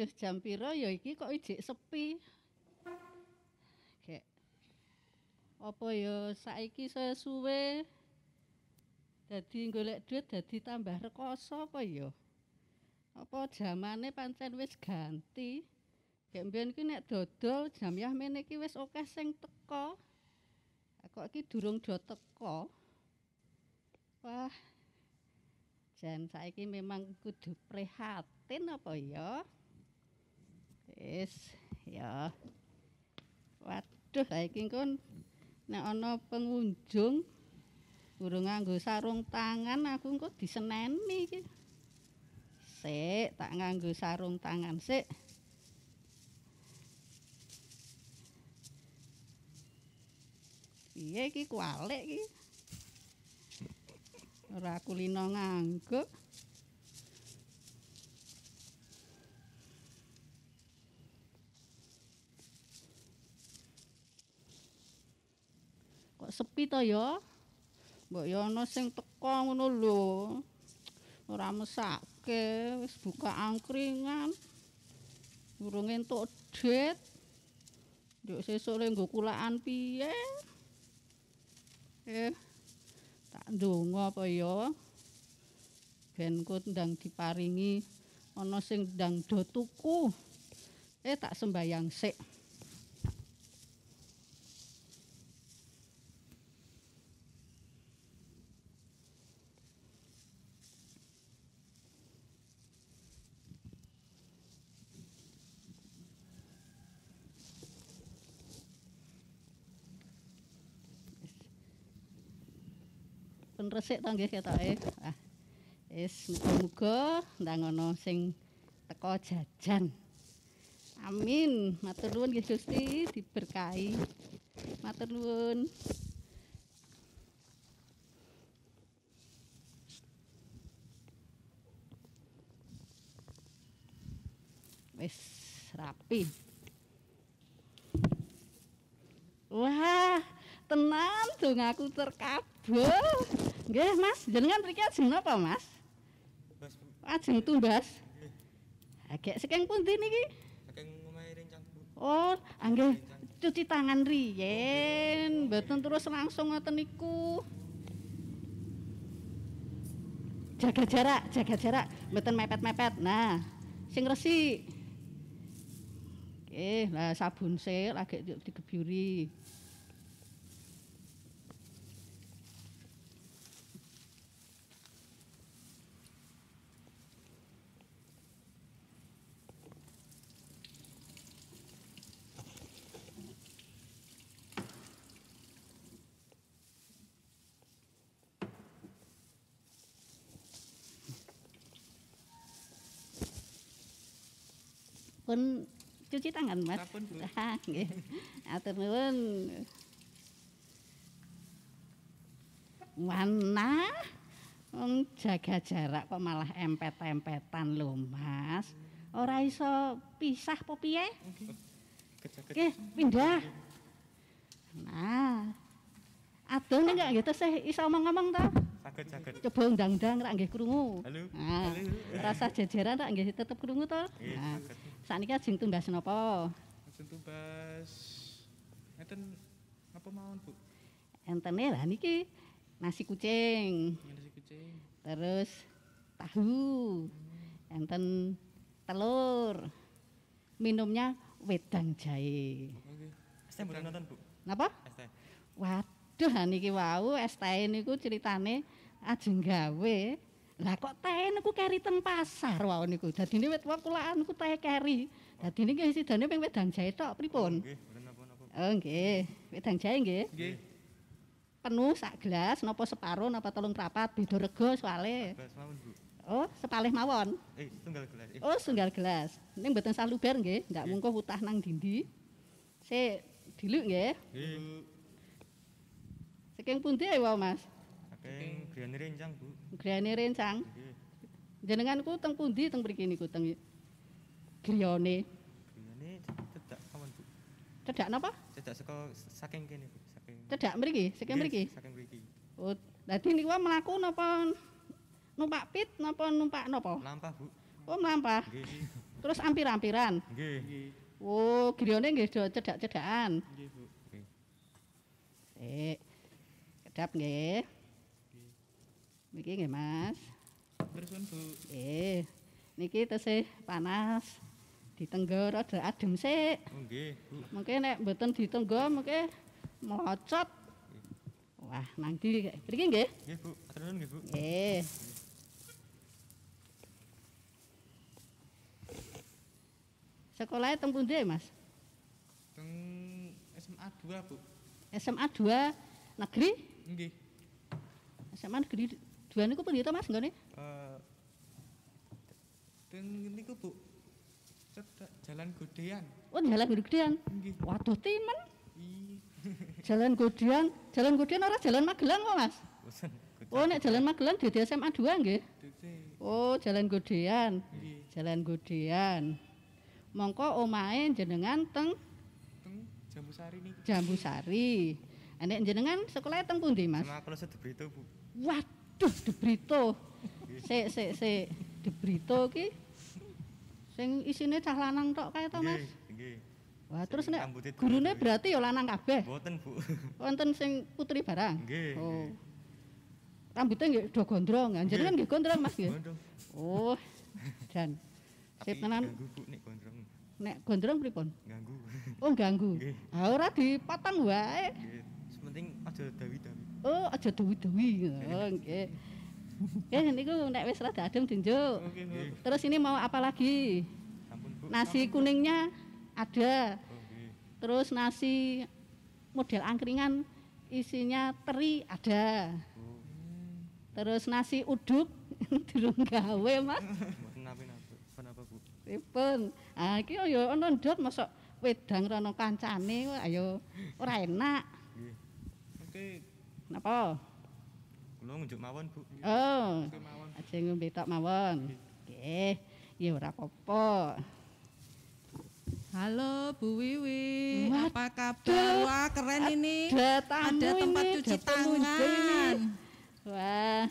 Waduh jam pira ya iki kok ijik sepi. Gek. Apa ya saiki sesuwe dadi golek duit dadi tambah rekoso apa ya? Apa zamane pancen wis ganti? Gek mbiyen ki nek dodol jam yah mene iki wis akeh sing teko. Kok iki durung do teko. Wah. Jan saiki memang kudu prihatin apa ya? Wis ya. Waduh, saiki kon nek ana pengunjung urung nganggo sarung tangan aku engko diseneni iki. Sik, tak nganggo sarung tangan sik. Piye iki kualik iki? Ora kulino nganggo. Kok sepi to ya? Mbok ya ana sing teko ngono lho. Ora mesake, wis buka angkringan. Urung entuk dit. Nduk sesuk le nggo kulakan piye? Tak ndonga apa ya? Ben ku ndang diparingi ana sing ndang do tuku. Tak sembayang sik. Pun resik to nggih ketoke. Wis muga-muga ndang ana sing teko jajan. Amin. Matur nuwun nggih Gusti, diberkahi. Matur nuwun. Wis rapi. Wah, tenan dong aku terkabul. Nggih, Mas, jenengan mriki ajeng napa, Mas? Ajeng tumbas. Agek saking pundi niki? Saking omahe Rencang, Bu. Oh, nggih. Cuci tangan riyen, mboten terus langsung ngoten niku. Jaga jarak, mboten mepet-mepet. Nah, sing resik. Nggih, lah sabun sik lagi digebyuri. Pun cuci tangan, Mas. Sampun, Bu. Nggih. Atur nuwun. Mana? Wong jaga jarak kok malah empet-empetan lho, Mas. Ora iso pisah apa piye? Nggih, pindah. Nah. Adon enggak nggih tesih iso ngomong to? Saged. Coba undang-undang rak nggih krungu. Halo. Nah, rasa jajaran rak nggih tetep krungu to? Nah, sakniki ajeng tumbas napa? Ajeng tumbas. Enten apa mawon, Bu? Entene lah niki nasi kucing. Nasi kucing. Terus tahu. Enten telur. Minumnya wedang jahe. Oke. Es teh mboten nonton, Bu. Napa? Es teh. Waduh, niki wau es teh niku ceritane ajeng gawe. Lah kok teh niku keri ten pasar wau niku. Dadine wit kulaan niku teh keri. Dadine nggih sidane ping wedang jahe tok pripun? Nggih, mboten napa-napa. Oh nggih, wedang jahe nggih. Nggih. Penuh sak gelas napa separo napa telung prapat beda rega soalé. Gelas mawon, Bu. Oh, sepalih mawon. Setunggal gelas. Oh, setunggal gelas. Ning mboten salubar nggih, enggak mungko utah nang dindi. Sik diluk nggih. Nggih. Saking pundi ae wae, Mas? Saking griyane Rencang, Bu. Griyane Rencang. Nggih. Jenenganku teng pundi teng mriki niku teng griyane. Griyane cedak mawon, Bu. Cedak napa? Cedak saka saking kene, Bu. Saking Cedak mriki, saking mriki. Saking mriki. Oh, dadi niku mlaku napa numpak pit napa numpak napa? Lampah, Bu. Oh, mlampah. Nggih. Terus ampir-ampiran. Nggih. Nggih. Oh, griyane nggih do cedak-cedakan. Nggih, Bu. Sik. Kedap nggih. Niki nggih, Mas. Terus Bu. Niki tesih panas. Ditenggo rada adem sik. Oh nggih, Bu. Mengke nek mboten ditenggo mengke melocot. Wah, nang ndi mriki nggih? Nggih, Bu. Atur nuwun nggih, Bu. Nggih. Sekolahnya teng pundi, Mas? Teng SMA 2, Bu. SMA 2 negeri? Nggih. SMA negeri 2 niku pundi to, Mas, nggone? Teng niku, Bu. Cedak Jalan Godean. Oh, Jalan Gedean. Nggih. Waduh, timen. Ih. Jalan Gedean ora Jalan Magelang kok, Mas? Bosen. Oh, nek Jalan Magelang dadi SMA 2 nggih. Dede. Oh, Jalan Gedean. Nggih. Jalan Gedean. Mongko omahe jenengan teng Teng Jambusari niki. Jambusari. Nek jenengan sekolahnya teng pundi, Mas? Sama kalau De Brito, Bu. Waduh, De Brito. Sik. De Brito ki sing isine cah lanang tok kae to, Mas? Nggih, nggih. Wah, terus Sing nek rambutnya gurune dua-dua. berarti ya lanang kabeh. Boten, Bu. Wonten sing putri barang. Nggih. Oh. Rambutnya nggih do gondrong, jenengan nggih gondrong, Mas nggih. Gondrong. Oh. Dan sip Tapi tenan. ganggu, Bu, nek gondrong. Nek gondrong pripun? Ganggu. Oh, ganggu. Nggih. Ah ora dipotong wae. Nggih. Sementing aja dawi-dawi. Oh, aja dewi-dewi. Oh, nggih. Ya niku nek wis rada adem diunjuk. Oke, Bu. Nggih. Terus ini mau apa lagi? Sampun, Bu. Nasi kuningnya ada. Oh, nggih. Terus nasi model angkringan isinya teri ada. Oh. Terus nasi uduk durung gawe, Mas. Mboten napa-napa. Kenapa, Bu? Pripun? Ah iki ya ana ndot mosok wedang rono kancane kok ayo ora enak. Nggih. Oke, Napa? Kula ngunjuk mawon, Bu. Oh, oke mawon. aja ngombe tok mawon. Nggih, ya ora apa-apa. Halo Bu Wiwi, Waduh. apa kabar? Wah keren ini. Ada tamu Ada tempat ini, cuci ada pengunjung tangan. ini. Wah.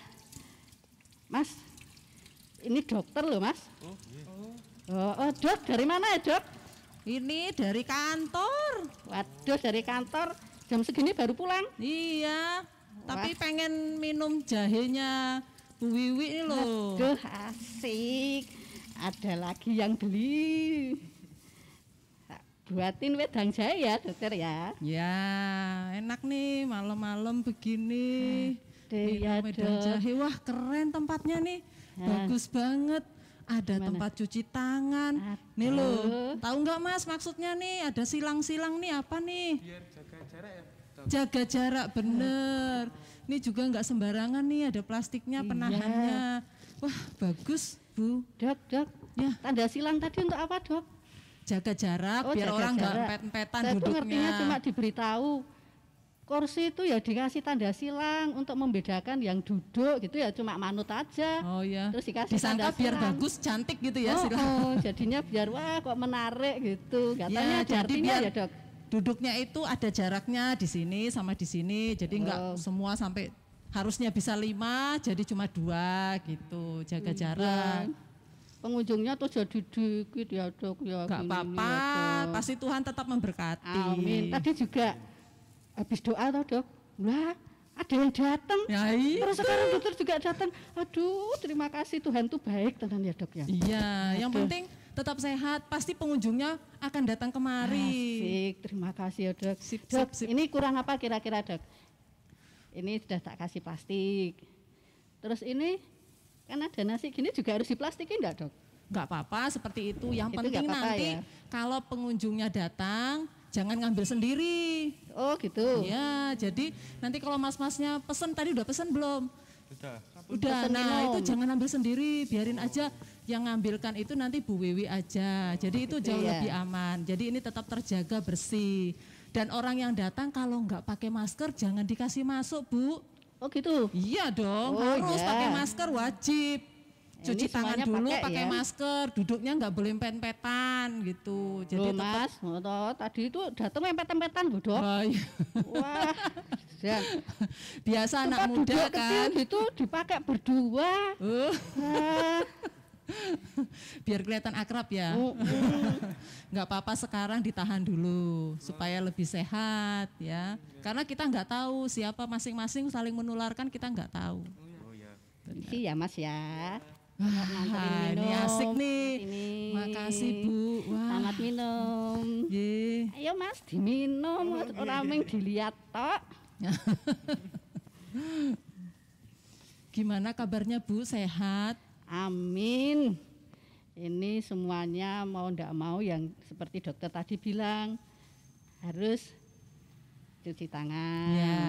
Mas, ini dokter loh, Mas. Oh, nggih. Oh, Dok, dari mana ya, Dok? Ini dari kantor. Waduh, dari kantor jam segini baru pulang. Iya, tapi Wah. pengen minum jahenya Bu Wiwi ini loh. Aduh, asik. Ada lagi yang beli. Tak buatin wedang jahe ya, dokter ya. Ya, enak nih malam-malam begini. Aduh, ya, Minum wedang Dok. jahe. Wah keren tempatnya nih. Ya. Bagus banget. Ada Gimana? tempat cuci tangan. Nih Aduh. loh, tahu nggak Mas maksudnya nih ada silang-silang nih apa nih? Biar jaga jarak ya. Dok. Jaga jarak bener. Ini juga nggak sembarangan nih ada plastiknya Iya. penahannya. Wah bagus Bu. Dok. Ya Tanda silang tadi untuk apa, Dok? jaga jarak Oh, biar jaga orang nggak jarak. empet-empetan Saya tuh duduknya. ngertinya cuma diberitahu. Kursi itu ya dikasih tanda silang untuk membedakan yang duduk gitu ya, cuma manut aja. Oh ya. Terus dikasih Disangka tanda biar silang. bagus cantik gitu ya Oh, silang. oh, jadinya biar wah kok menarik gitu. Katanya ada jadi artinya biar ya, Dok. duduknya itu ada jaraknya di sini sama di sini. Jadi nggak Oh. semua sampai harusnya bisa 5 jadi cuma 2 gitu. Jaga jarak. Pengunjungnya tuh jadi dikit ya, Dok ya. Gak gini, apa-apa, ya, Dok. pasti Tuhan tetap memberkati. Amin. Tadi juga habis doa toh, Dok. Wah, ada yang datang. Ya itu. Terus sekarang dokter juga datang. Aduh, terima kasih Tuhan tuh baik tenan ya, Dok ya. Iya, yang Aduh. penting tetap sehat. Pasti pengunjungnya akan datang kemari. Asik, terima kasih ya, Dok. Sip, Dok, sip, sip. ini kurang apa kira-kira, Dok? Ini sudah tak kasih plastik. Terus ini kan ada nasi gini juga harus diplastikin enggak, Dok? Nggak apa-apa seperti itu. Yang Itu penting nggak apa-apa nanti ya? kalau pengunjungnya datang, jangan ngambil sendiri. Oh, gitu. Iya, jadi nanti kalau mas-masnya pesen, tadi udah pesen belum? Sudah. Udah, Pesen nah minum. itu jangan ambil sendiri, biarin aja yang ngambilkan itu nanti Bu Wiwi aja. Jadi itu Gitu jauh ya. lebih aman. Jadi ini tetap terjaga bersih. Dan orang yang datang kalau nggak pakai masker jangan dikasih masuk, Bu. Oh, gitu. Iya dong, Oh, harus iya. pakai masker wajib. Ini Cuci tangan semuanya dulu, pakai pakai ya? masker, duduknya nggak boleh pet-petan gitu. Jadi Loh, tetap. Mas, oh, toh, tadi itu datang empet-empetan, Bu, Dok. Oh, iya. Wah, dan Biasa anak tempat muda duduk kecil kan. gitu dipakai berdua. Uh, Wah, Biar kelihatan akrab ya. Nggak apa-apa sekarang ditahan dulu supaya lebih sehat ya. Karena kita nggak tahu siapa masing-masing saling menularkan, kita nggak tahu. Oh ya. Isi ya Mas ya. Wah, ini asik nih. Ini. Makasih Bu. Wah. Selamat minum. Ye. Ayo Mas diminum, orang ming dilihat tok. Gimana kabarnya Bu? Sehat? Amin. Ini semuanya mau ndak mau yang seperti dokter tadi bilang harus cuci tangan. Ya.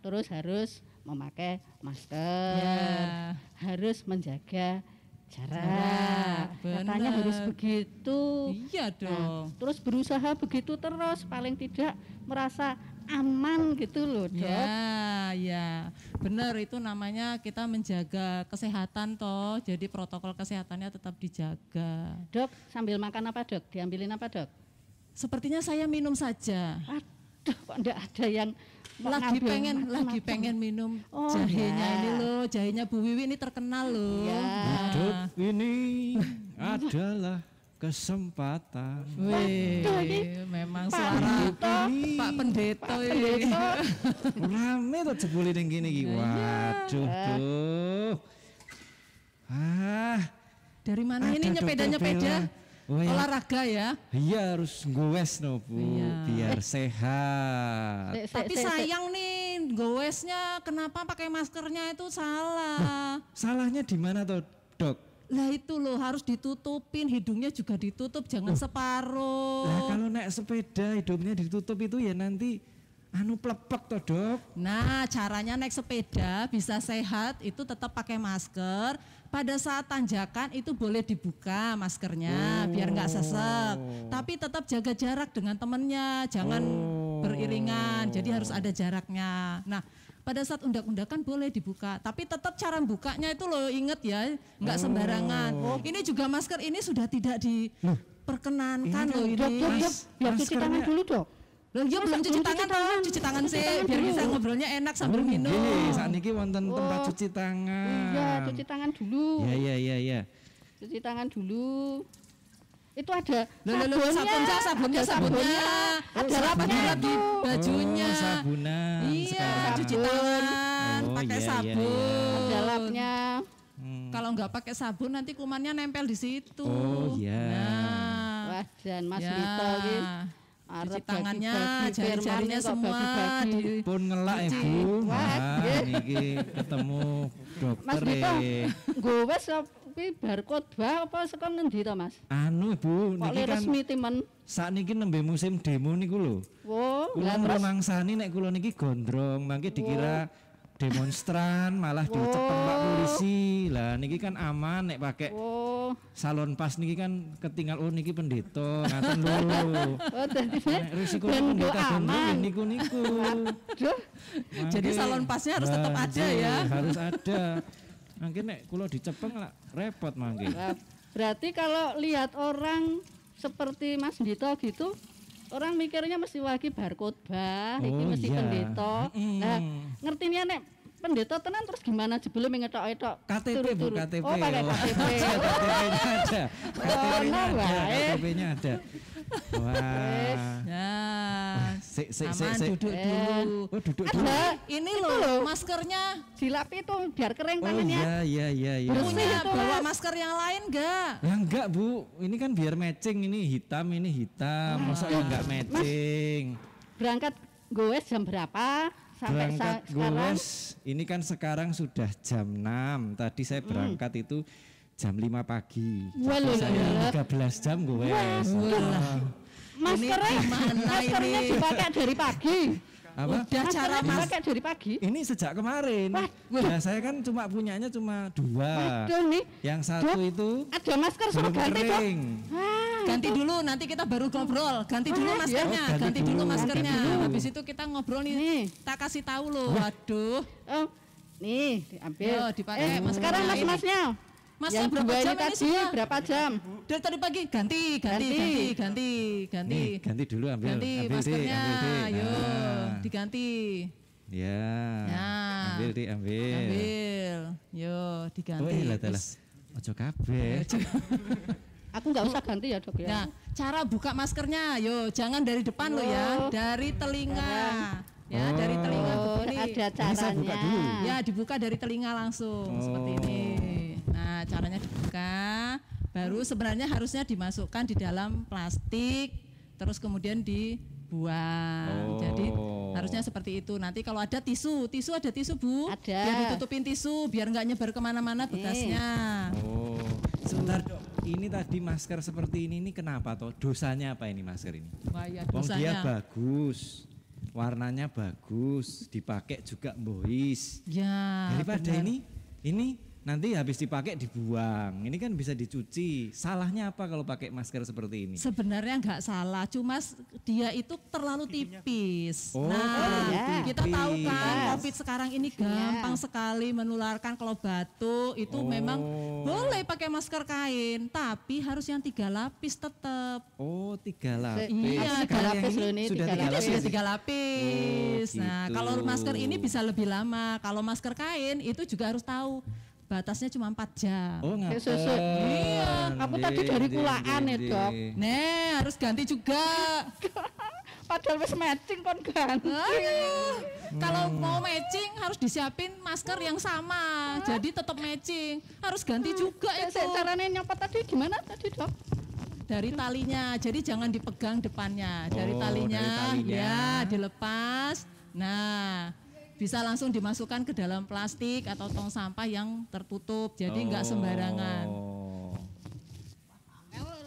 Terus harus memakai masker. Ya. Harus menjaga Jarak, jarak. Katanya bener. harus begitu. Iya dong. Terus berusaha begitu terus, paling tidak merasa aman gitu loh, Dok. Ya, ya, benar itu namanya kita menjaga kesehatan toh. Jadi protokol kesehatannya tetap dijaga. Dok, sambil makan apa, Dok? Diambilin apa, Dok? Sepertinya saya minum saja. Aduh, kok enggak ada yang mau Lagi ngambil pengen macam-macam. minum Oh, jahenya ya. ini loh. Jahenya Bu Wiwi ini terkenal loh. Ya. Hidup ini adalah kesempatan. Wih, Waduh, ini memang Pak suara Pendeta. Pak Pendeta ini. Pendeta. Rame tuh jebule ning kene iki. Waduh, duh. Ah, Dari mana ini ada nyepeda-nyepeda? dokter Bella. Oh, ya. Olahraga ya. Iya harus ngowes no Bu, Iya. biar sehat. Tapi sayang nih, gowesnya kenapa pakai maskernya itu salah. Salahnya di mana toh, Dok? Lah itu loh harus ditutupin, hidungnya juga ditutup, jangan separuh. Lah kalau naik sepeda hidungnya ditutup itu ya nanti anu plepek toh, Dok. Nah, caranya naik sepeda bisa sehat itu tetap pakai masker. Pada saat tanjakan itu boleh dibuka maskernya biar nggak sesek. Tapi tetap jaga jarak dengan temennya, jangan beriringan. Jadi harus ada jaraknya. Nah, pada saat undak-undakan boleh dibuka, tapi tetap cara bukanya itu loh inget ya, nggak sembarangan. Ini juga masker ini sudah tidak diperkenankan loh Dok, ini. Dok, Dok, Mas, biar cuci maskernya- tangan dulu, Dok. Loh iya belum cuci tangan toh, cuci tangan sih biar bisa ngobrolnya enak sambil minum. Gini, saat ini wonten tempat cuci tangan. Iya, cuci tangan dulu. Ya. Cuci tangan dulu. Itu ada Loh, sabunnya. Ada Siapa lapnya dulu di itu. bajunya. Oh, sabunan Iya, sekarang. cuci tangan, Oh, pakai iya, sabun. Ada lapnya. Kalau nggak pakai sabun nanti kumannya nempel di situ. Oh, iya. Nah, Wah, jan Mas ya. Vito iki. Cuci Arep tangannya, bagi-bagi jari-jarinya firman kok semua bagi-bagi. di- Pun ngelak ya Cuci. Bu. Wah, Wah, nggih. niki ketemu Mas dokter Vito, e. gowes kuwi bar khotbah apa saka ngendi to, Mas? Anu Bu, Kok niki le kan resmi timen. saat niki nembe musim demo niku lho. Wo, Kula lah terus ngremangsani nek kula niki gondrong, mangke dikira demonstran malah dicepeng Pak polisi. Lah niki kan aman nek pakai wo. salon pas niki kan ketinggal oh niki pendeta ngaten lho. Oh, dadi Nek risiko ben go pendeta gondrong ya aman. niku. Duh, Jadi salon pasnya harus tetap ada ya. Harus ada. Mungkin nek kula dicepeng lah repot mangke. lah, berarti kalau lihat orang seperti Mas Dito gitu, orang mikirnya mesti wah iki bar khotbah, iki Oh, mesti iya. pendeta. Mm. Nah, ngertinya nek pendeta tenan terus gimana jebule mengetok-etok KTP Bu, turu-turu. KTP. Oh, pakai KTP. KTP-nya ada. KTP-nya Oh, ada. wae. KTP-nya ada. Wah. Nah, Sik. aman duduk dulu. Oh, duduk dulu. Ada Ini loh maskernya. dilap itu biar kering Oh tangannya. iya. Bersih. Punya itu, bawa Mas. masker yang lain enggak? Ya enggak Bu, ini kan biar matching, ini hitam. Masa ya enggak matching. Berangkat gowes jam berapa? Sampai Berangkat sekarang gowes, ini kan sekarang sudah jam 6. Tadi saya berangkat itu jam 5 pagi. Wah, Jadi lho, saya lho. 13 jam gowes. maskernya gimana maskernya ini? dipakai dari pagi. Apa? Udah cara Maskernya dipakai dari pagi. Ini sejak kemarin. Nah, saya kan punyanya cuma 2. Waduh nih, Yang satu Dok, itu ada masker suruh belum ganti, Dok. kering. Wah, Ganti dulu nanti kita baru ngobrol. Ganti dulu Ah, maskernya, iya. Oh, ganti dulu ganti maskernya. dulu. Habis itu kita ngobrol nih. Nih. Kita kasih tahu loh. Waduh. oh, nih diambil. Yo, dipakai maskernya sekarang ini. mas-masnya. Masnya yang berapa dua jam ini ini tadi semua? berapa jam? Dari tadi pagi ganti. Nih, ganti dulu ambil. Ganti ambil maskernya. deh. Ayo, Nah. diganti. Ya. Ya. Ambil. Ambil. Yo, diganti. Oh iya lah. Terus Ojo kabeh. Aku nggak usah ganti ya dok ya. Nah, cara buka maskernya, yo jangan dari depan lo ya, dari telinga. Ya, dari telinga begini. Ada Ini saya buka caranya. dulu. Ya, dibuka dari telinga langsung seperti ini. Nah, caranya dibuka, baru sebenarnya harusnya dimasukkan di dalam plastik, terus kemudian dibuang. Jadi harusnya seperti itu. Nanti kalau ada tisu ada tisu Bu? Ada. Biar ditutupin tisu, biar nggak nyebar kemana-mana bekasnya. Oh, sebentar dok. Ini tadi masker seperti ini kenapa toh? Dosanya apa ini masker ini? Wah ya Wong dia dosanya. bagus, warnanya bagus, dipakai juga bois. Ya. Daripada benar. ini nanti habis dipakai dibuang. Ini kan bisa dicuci. Salahnya apa kalau pakai masker seperti ini? Sebenarnya nggak salah, cuma dia itu terlalu tipis. Oh, iya. Kita tahu kan Yes. COVID sekarang ini gampang sekali menularkan. Kalau batuk itu memang boleh pakai masker kain, tapi harus yang 3 lapis tetap. Oh, 3 lapis. Iya, Aku 3 Kalau yang lapis ini loh ini, sudah 3 3 Itu lapis. sudah 3 lapis. Oh, Nah, gitu. kalau masker ini bisa lebih lama. Kalau masker kain itu juga harus tahu batasnya cuma 4 jam. Oh, ngapain? Susu. Iya, aku tadi dari kulaan ya, Dok. Nih, harus ganti juga. Padahal wis matching kon ganti. Aduh, kalau mau matching harus disiapin masker yang sama. Jadi tetap matching. Harus ganti juga itu. Caranya nyopot tadi gimana tadi dok? Dari talinya. Jadi jangan dipegang depannya. Dari Oh, talinya, dari talinya. ya dilepas. Nah, bisa langsung dimasukkan ke dalam plastik atau tong sampah yang tertutup. Jadi nggak sembarangan. Oh.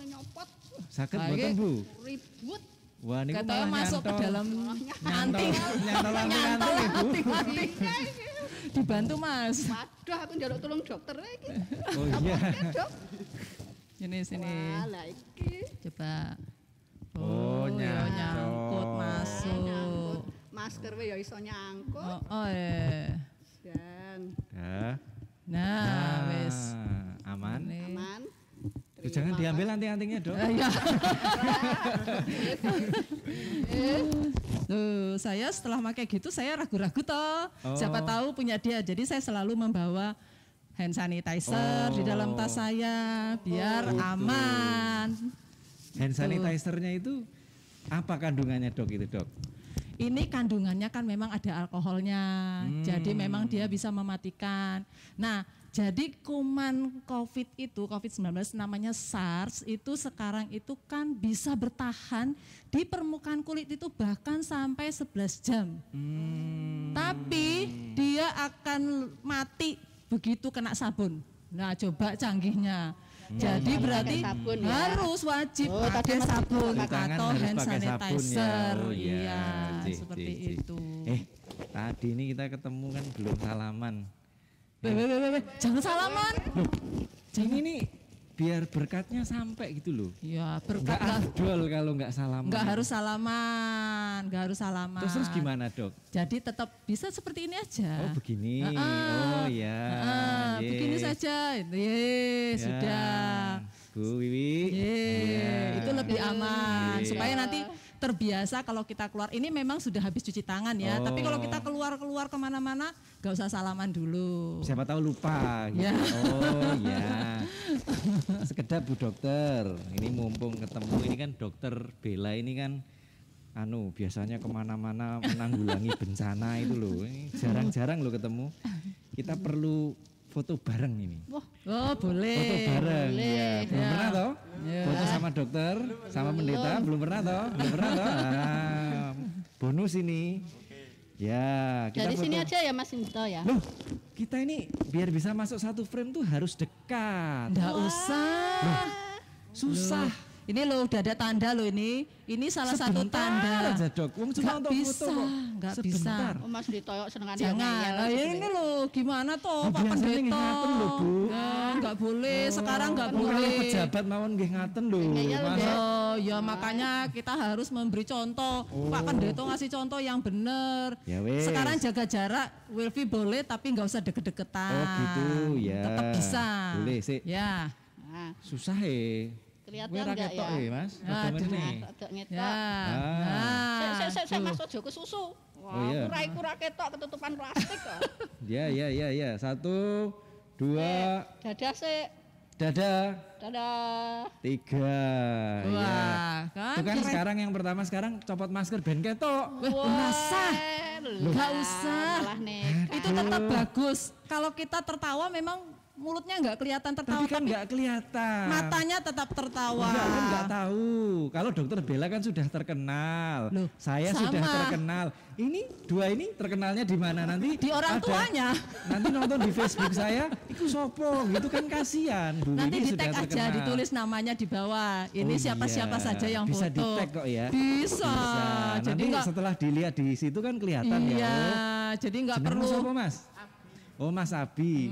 Nyopot Sakit Lagi. boten Bu? ribut. Wah, ini Katanya masuk ke dalam anting. Nyantol anting ya Bu? Dibantu Mas. Waduh, aku njaluk tolong dokter lagi. Oh iya. Dok. Sini. Wah, iki. Coba. Oh, ya, nyangkut. nyangkut masuk. Masker we ya iso nyangkut. Oh, ya. Dan Dah. Nah, wis. Aman. Nih. aman. Tuh, jangan diambil anting-antingnya dok. Ya. Tuh, saya setelah pakai gitu saya ragu-ragu toh. Oh. Siapa tahu punya dia. Jadi saya selalu membawa hand sanitizer di dalam tas saya biar aman. Hand sanitizer-nya itu apa kandungannya dok itu dok? Ini kandungannya kan memang ada alkoholnya. Jadi memang dia bisa mematikan. Nah, jadi kuman COVID-19 namanya SARS itu sekarang itu kan bisa bertahan di permukaan kulit itu bahkan sampai 11 jam. Tapi dia akan mati begitu kena sabun. Nah, coba canggihnya. Jadi berarti sabun ya. harus wajib Oh, tadi pakai masih sabun Cuci tangan atau harus hand pakai sabun ya. sanitizer. Oh, iya. Iya, Cik, seperti cik, cik. itu. Tadi ini kita ketemu kan belum salaman. Weh, jangan salaman. Ini nih biar berkatnya sampai gitu loh. Ya, Enggak berkat afdol kalau enggak salaman. nggak harus salaman, nggak harus salaman. Terus gimana dok? Jadi tetap bisa seperti ini aja. Oh begini. Ah, Oh ya. Ye. begini saja. Ye, Ya. sudah. Bu Wiwi. Ya. Itu lebih aman Ye. supaya nanti terbiasa kalau kita keluar. Ini memang sudah habis cuci tangan ya. Oh. Tapi kalau kita keluar kemana-mana, nggak usah salaman dulu. Siapa tahu lupa gitu. Ya. Oh ya. Sekedap Bu Dokter, ini mumpung ketemu ini kan Dokter Bella ini kan biasanya kemana-mana menanggulangi bencana itu loh. Ini jarang-jarang loh ketemu. Kita perlu foto bareng ini. Oh, boleh. Foto bareng ya. Belum Ya. pernah toh? Ya. Foto sama dokter, sama pendeta belum pernah toh? Belum pernah toh? Ah, bonus ini. Ya, kita Dari foto. sini aja ya Mas Sinto ya. Loh, kita ini biar bisa masuk satu frame tuh harus dekat. Nggak usah. Susah. Ini loh udah ada tanda loh ini. Ini salah satu Sebentar tanda. aja, Dok. Wong cuma Nggak untuk bisa, foto kok. nggak Sebentar. bisa. Oh Mas ditoyok senengan Jangan. Nah, ya ini loh gimana toh Oh, Pak biasanya Pendeta? ngaten loh, Bu. Nggak boleh. Sekarang nggak Wong kalau boleh. pejabat mawon nggih ngaten lho. Ngeyel, Mas. Dek. Oh ya makanya kita harus memberi contoh. Pak Pendeta ngasih contoh yang benar. Ya wes. Sekarang jaga jarak, wifi boleh tapi nggak usah deket-deketan. Oh gitu ya. Tetap bisa. Boleh sih. Ya. Nah, Susah kelihatan Kowe ra enggak ketok ya? Mas. Aduh. Foto meneh. Rada ngetok. Ya. Ah. Saya Mas ojo ke susu. Wah, Oh, iya. kurai ketok ketutupan plastik kok. Ya. 1, 2. Dadah sik. Dadah. Dadah. 3. Ya. Wah, kan? Itu kan sekarang yang pertama sekarang copot masker ben ketok. Basah. Nggak usah. Malah nekat. Itu tetap bagus. Kalau kita tertawa memang mulutnya nggak kelihatan tertawa, Tapi kan nggak kelihatan. matanya tetap tertawa. Enggak, kan nggak tahu. Kalau dokter Bella kan sudah terkenal. Loh, Saya sama. sudah terkenal. Ini dua ini terkenalnya di mana nanti? Di orang tuanya. Nanti nonton di Facebook saya, itu sopo gitu kan kasihan. Bu Nanti ini di sudah tag aja, terkenal. ditulis namanya di bawah. Ini Oh siapa-siapa iya. saja yang Bisa foto. di tag kok ya. Bisa. Jadi Jadi nggak. setelah dilihat di situ kan kelihatan Iya. ya. Jadi nggak Jenengmu perlu. sopo, Mas? Oh Mas Abi.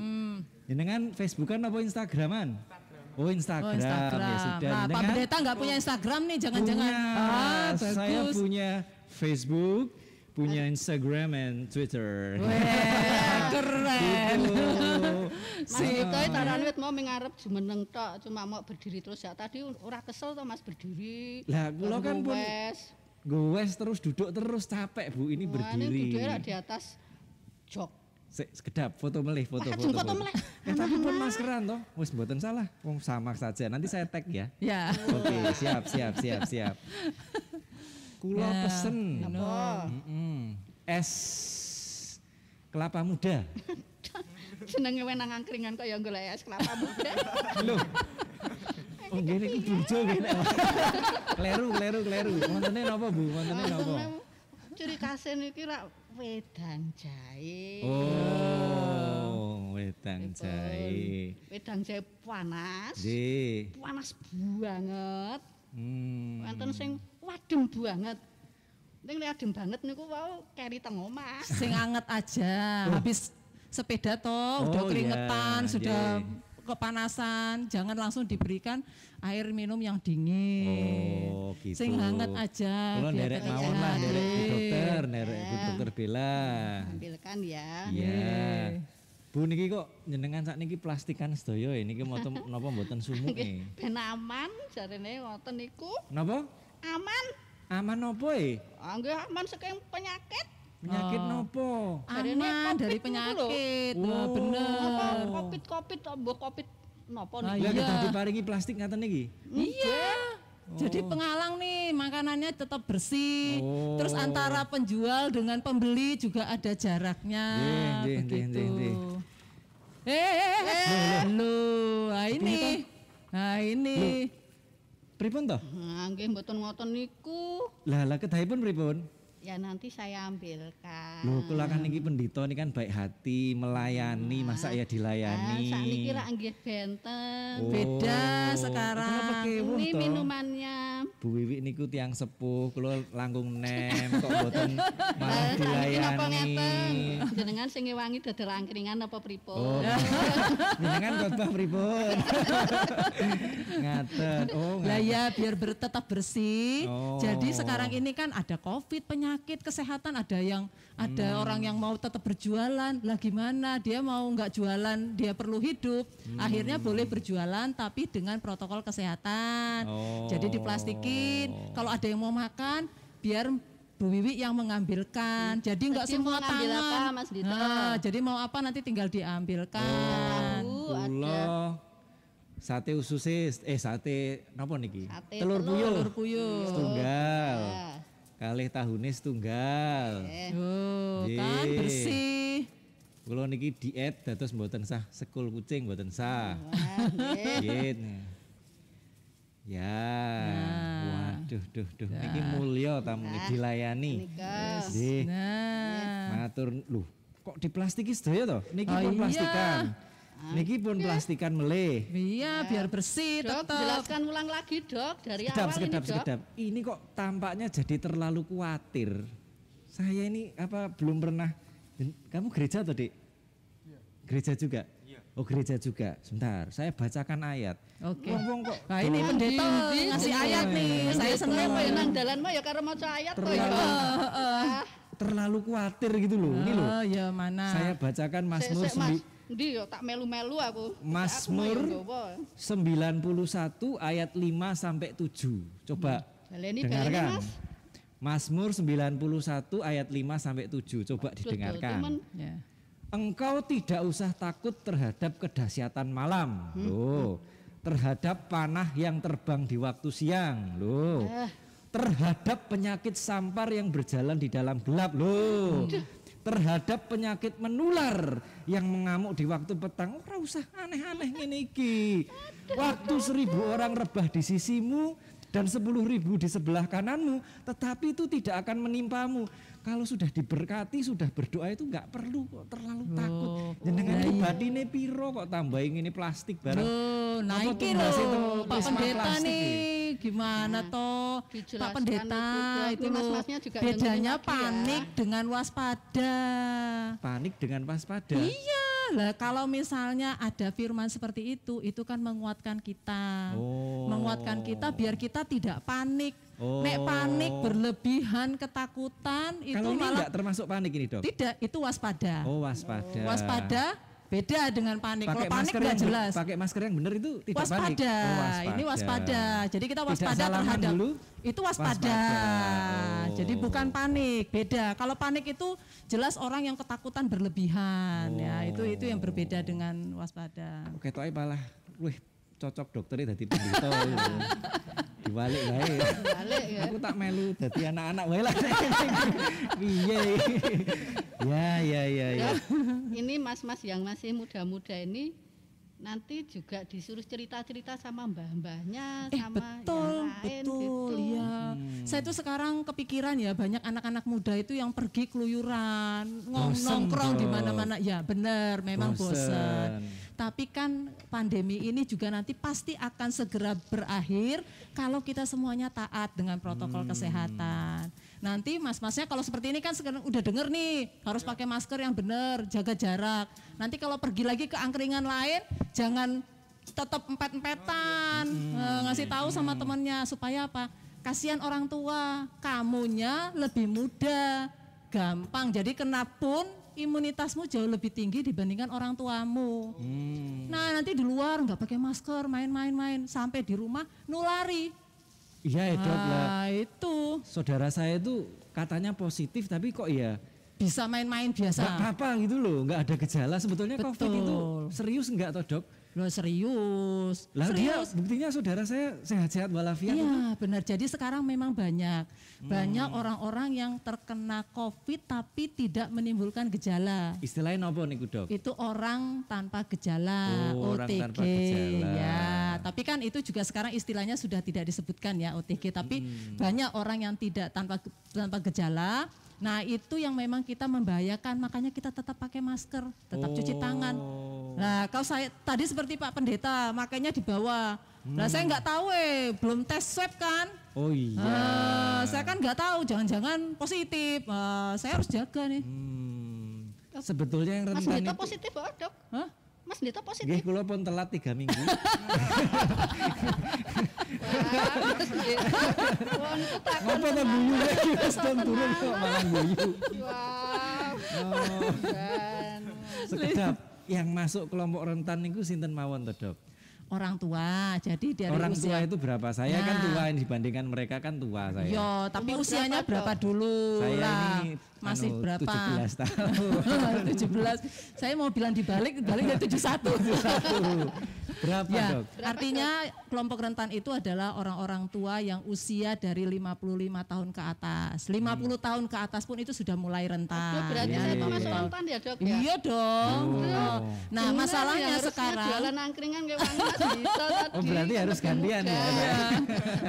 Jenengan Facebookan apa Instagraman? Oh Instagram, Oh, Instagram. ya sudah. Nah, Pak Jenengan Pendeta nggak punya Instagram nih, jangan-jangan. punya. Saya bagus. punya Facebook, punya Instagram and Twitter. Weh, keren. Mas Dito taran wit mau mengarep jumeneng tok, cuma mau berdiri terus ya. Tadi ora kesel to Mas berdiri. Lah kula kan pun Wes. gowes terus duduk terus capek Bu ini berdiri. Duduknya di atas jok. Sekedap foto melih foto. Foto meleh. Tapi pun maskeran toh. Wis mboten salah. Wong sama saja. Nanti saya tag ya. Ya. Oke, siap. Kula Ya, pesen Apa? es kelapa muda. Senenge wenang angkringan kok ya golek es kelapa muda. Loh. Oh gini iki burjo gini. Kleru. Wontene napa Bu? Wontene napa? Ciri khasnya niki rak wedang jahe. Oh, wedang jahe. Wedang jahe panas. Nggih. Panas banget. Wonten sing wadem banget. Ning nek adem banget niku wau keri teng omah. Sing anget aja. Habis sepeda toh, udah Oh, keringetan, iya, sudah iya. kepanasan, jangan langsung diberikan air minum yang dingin. Oh, gitu. Sing hangat aja. Kula biar nderek tetap mawon lah, sehat. nderek Bu Dokter, nderek Bu Dokter Bella. Ambilkan ya. Iya. Bu niki kok jenengan sakniki plastikan sedaya ya niki moto napa mboten sumuke? Ben aman jarene ngoten niku. Napa? Aman. Aman napa e? Nggih aman saking penyakit. Penyakit napa? Jarene Aman COVID dari niku penyakit. lho. Wah, bener. Covid mbok Covid napa Ah, niku? Lah iya. kita diparingi plastik ngaten niki. Iya. Jadi penghalang nih makanannya tetap bersih. Oh. Terus antara penjual dengan pembeli juga ada jaraknya. Nggih, begitu. nggih. Loh, nah ini. Nah ini. Pripun toh? Nah, nggih mboten ngoten niku. Lah kedahipun pripun? Ya nanti saya ambilkan. Loh, kula kan niki pendito ini kan baik hati, melayani, masa ya dilayani. Sakniki rak nggih benten. Oh, Beda sekarang. Kenapa kewuh Ini toh? minumannya. Bu Wiwi niku tiang sepuh, kula langkung nem kok mboten malah Sakniki napa ngeten? dilayani. Jenengan sing ngewangi dodol angkringan apa pripun? Oh, jenengan khotbah pripun? Ngaten. Oh, Lah ngaten. ya biar tetap bersih. Oh. Jadi sekarang ini kan ada Covid, penyakit, kesehatan, ada orang yang mau tetap berjualan. Lah gimana? Dia mau nggak jualan, dia perlu hidup. Akhirnya boleh berjualan tapi dengan protokol kesehatan. Oh. Jadi diplastikin. Kalau ada yang mau makan, biar Bu Wiwi yang mengambilkan. Jadi nggak Tadi semua mau ngambil tangan. apa, Mas Dito? Nah, jadi mau apa nanti tinggal diambilkan. Tahu ada. Kula sate ususis, sate napa niki? Sate Telur puyuh. Telur puyuh. Setunggal. Ya. Kalih tahune setunggal. Oh, kan Nggih. bersih. Kula niki diet dados mboten sah sekul kucing mboten sah. Wah, nggih. Nggih. Ya. Waduh, niki mulya tamu dilayani. Nika. Nggih. Nah, Matur lho, kok diplastiki sedaya to? Niki Oh, pun iya. plastikan. Niki pun plastikan melih. iya biar bersih Dok, tetap. jelaskan ulang lagi dok dari Sekedap, awal sekedap, ini dok. sekedap. Ini kok tampaknya jadi terlalu khawatir. Saya ini apa belum pernah. Kamu gereja atau Dik? Gereja juga? Oh gereja juga. Sebentar, saya bacakan ayat. Oke. Wong kok Nah ini pendeta ngasih ayat nih. Saya seneng. Apa ya nang dalan mah ya karo maca ayat kok ya. terlalu khawatir gitu loh. Ini loh. Oh ya mana? Saya bacakan Mazmur Sik, Mas. Ndi yo tak melu-melu aku. Mazmur Aku mau yo nggawa. 91 ayat 5 sampai 7. Coba Baleni dengarkan. Mas. Mazmur 91 ayat 5 sampai 7. Coba Cuman didengarkan. Ya. Engkau tidak usah takut terhadap kedahsyatan malam. Loh, terhadap panah yang terbang di waktu siang, loh. Terhadap penyakit sampar yang berjalan di dalam gelap, loh. Terhadap penyakit menular yang mengamuk di waktu petang. Ora usah aneh-aneh ngene iki. Waktu 1000 orang rebah di sisimu dan 10.000 di sebelah kananmu, tetapi itu tidak akan menimpamu. Kalau sudah diberkati, sudah berdoa itu nggak perlu kok terlalu takut. Jenengan iki batine piro kok tambahin ini plastik barang. Nah Apa iki tumbasnya lho tuh Pak wisma Pendeta plastik nih gimana toh Pak Dijelaskan Pendeta itu itu loh mas-masnya juga bedanya dengerin lagi panik dengan waspada. Panik dengan waspada. Iya lah kalau misalnya ada firman seperti itu kan menguatkan kita. Oh. Menguatkan kita biar kita tidak panik. Oh. Nek panik berlebihan ketakutan itu Kalau ini malah enggak termasuk panik ini, Dok? tidak, itu waspada. Oh, waspada. Waspada beda dengan panik. Pakai Kalau panik masker nggak yang jelas. pakai masker yang benar itu tidak Waspada. panik. Oh, waspada. Ini waspada. Jadi kita Tidak waspada salaman terhadap dulu? itu waspada. Oh. Jadi bukan panik, beda. Kalau panik itu jelas orang yang ketakutan berlebihan ya. Itu yang berbeda dengan waspada. Oke, toh malah wih cocok dokternya dadi pendeta gitu. Diwalik wae. Balik ya. Aku tak melu dadi anak-anak wae lah. Piye? Ya. Ini mas-mas yang masih muda-muda ini nanti juga disuruh cerita-cerita sama mbah-mbahnya, sama Betul, yang lain betul, gitu. ya. Saya tuh sekarang kepikiran ya banyak anak-anak muda itu yang pergi keluyuran, Bosen, nongkrong di Dok. mana-mana. Ya benar, memang Bosen. bosan. Tapi kan pandemi ini juga nanti pasti akan segera berakhir kalau kita semuanya taat dengan protokol kesehatan. Nanti mas-masnya kalau seperti ini kan sekarang udah denger nih harus pakai masker yang benar, jaga jarak. Nanti kalau pergi lagi ke angkringan lain jangan tetap empet-empetan, ngasih tahu sama temannya supaya apa? Kasihan orang tua, kamunya lebih muda, gampang. Jadi kena pun imunitasmu jauh lebih tinggi dibandingkan orang tuamu. Nah nanti di luar nggak pakai masker, main-main, sampai di rumah nulari. Iya, Dok lah. Nah itu Saudara saya itu katanya positif tapi kok ya bisa main-main nggak biasa. apa-apa gitu loh, nggak ada gejala. Sebetulnya COVID itu Betul. serius nggak toh, Dok? Loh serius. Lah dia Serius. buktinya saudara saya sehat-sehat walafiat. Iya benar. Jadi sekarang memang banyak orang-orang yang terkena COVID tapi tidak menimbulkan gejala. Istilahnya apa nih, Dok? Itu orang tanpa gejala, Oh, orang OTG. tanpa gejala. Ya, tapi kan itu juga sekarang istilahnya sudah tidak disebutkan ya OTG. Tapi banyak orang yang tidak tanpa gejala. Nah itu yang memang kita membahayakan, makanya kita tetap pakai masker, tetap cuci tangan. Nah kalau saya tadi seperti Pak Pendeta, makanya dibawa. Nah saya nggak tahu belum tes swab kan. Oh iya. Saya kan nggak tahu, jangan-jangan positif. Saya harus jaga nih. Sebetulnya yang Mas rentan Dito itu positif kok, Dok? Hah? Mas Dito positif. nggih kula pun telat 3 minggu. Mas Dito. Wah, niku takon. Ngopo to guyu lagi wis ton turun kok malah guyu. Wah. Oh, Dan sekedap yang masuk kelompok rentan niku sinten mawon to, Dok? Orang tua, jadi dari Orang tua usia. itu berapa? Saya kan Nah. tua dibandingkan mereka kan tua saya. Yo, tapi Umur usianya berapa, berapa dulu Saya lah? ini Masih berapa? 17 tahun. 17. Saya mau bilang dibalik dari 71. Berapa, Ya, Dok? artinya kelompok rentan itu adalah orang-orang tua yang usia dari 55 tahun ke atas. 50 tahun ke atas pun itu sudah mulai rentan. Aduh, berarti Ya, saya 50 termasuk tahun. rentan ya, Dok ya? Iya dong. Oh. Nah, Bener, masalahnya yang harusnya sekarang jualan angkringan kayak Mas Dito tadi. Oh, berarti harus gantian ya. Iya.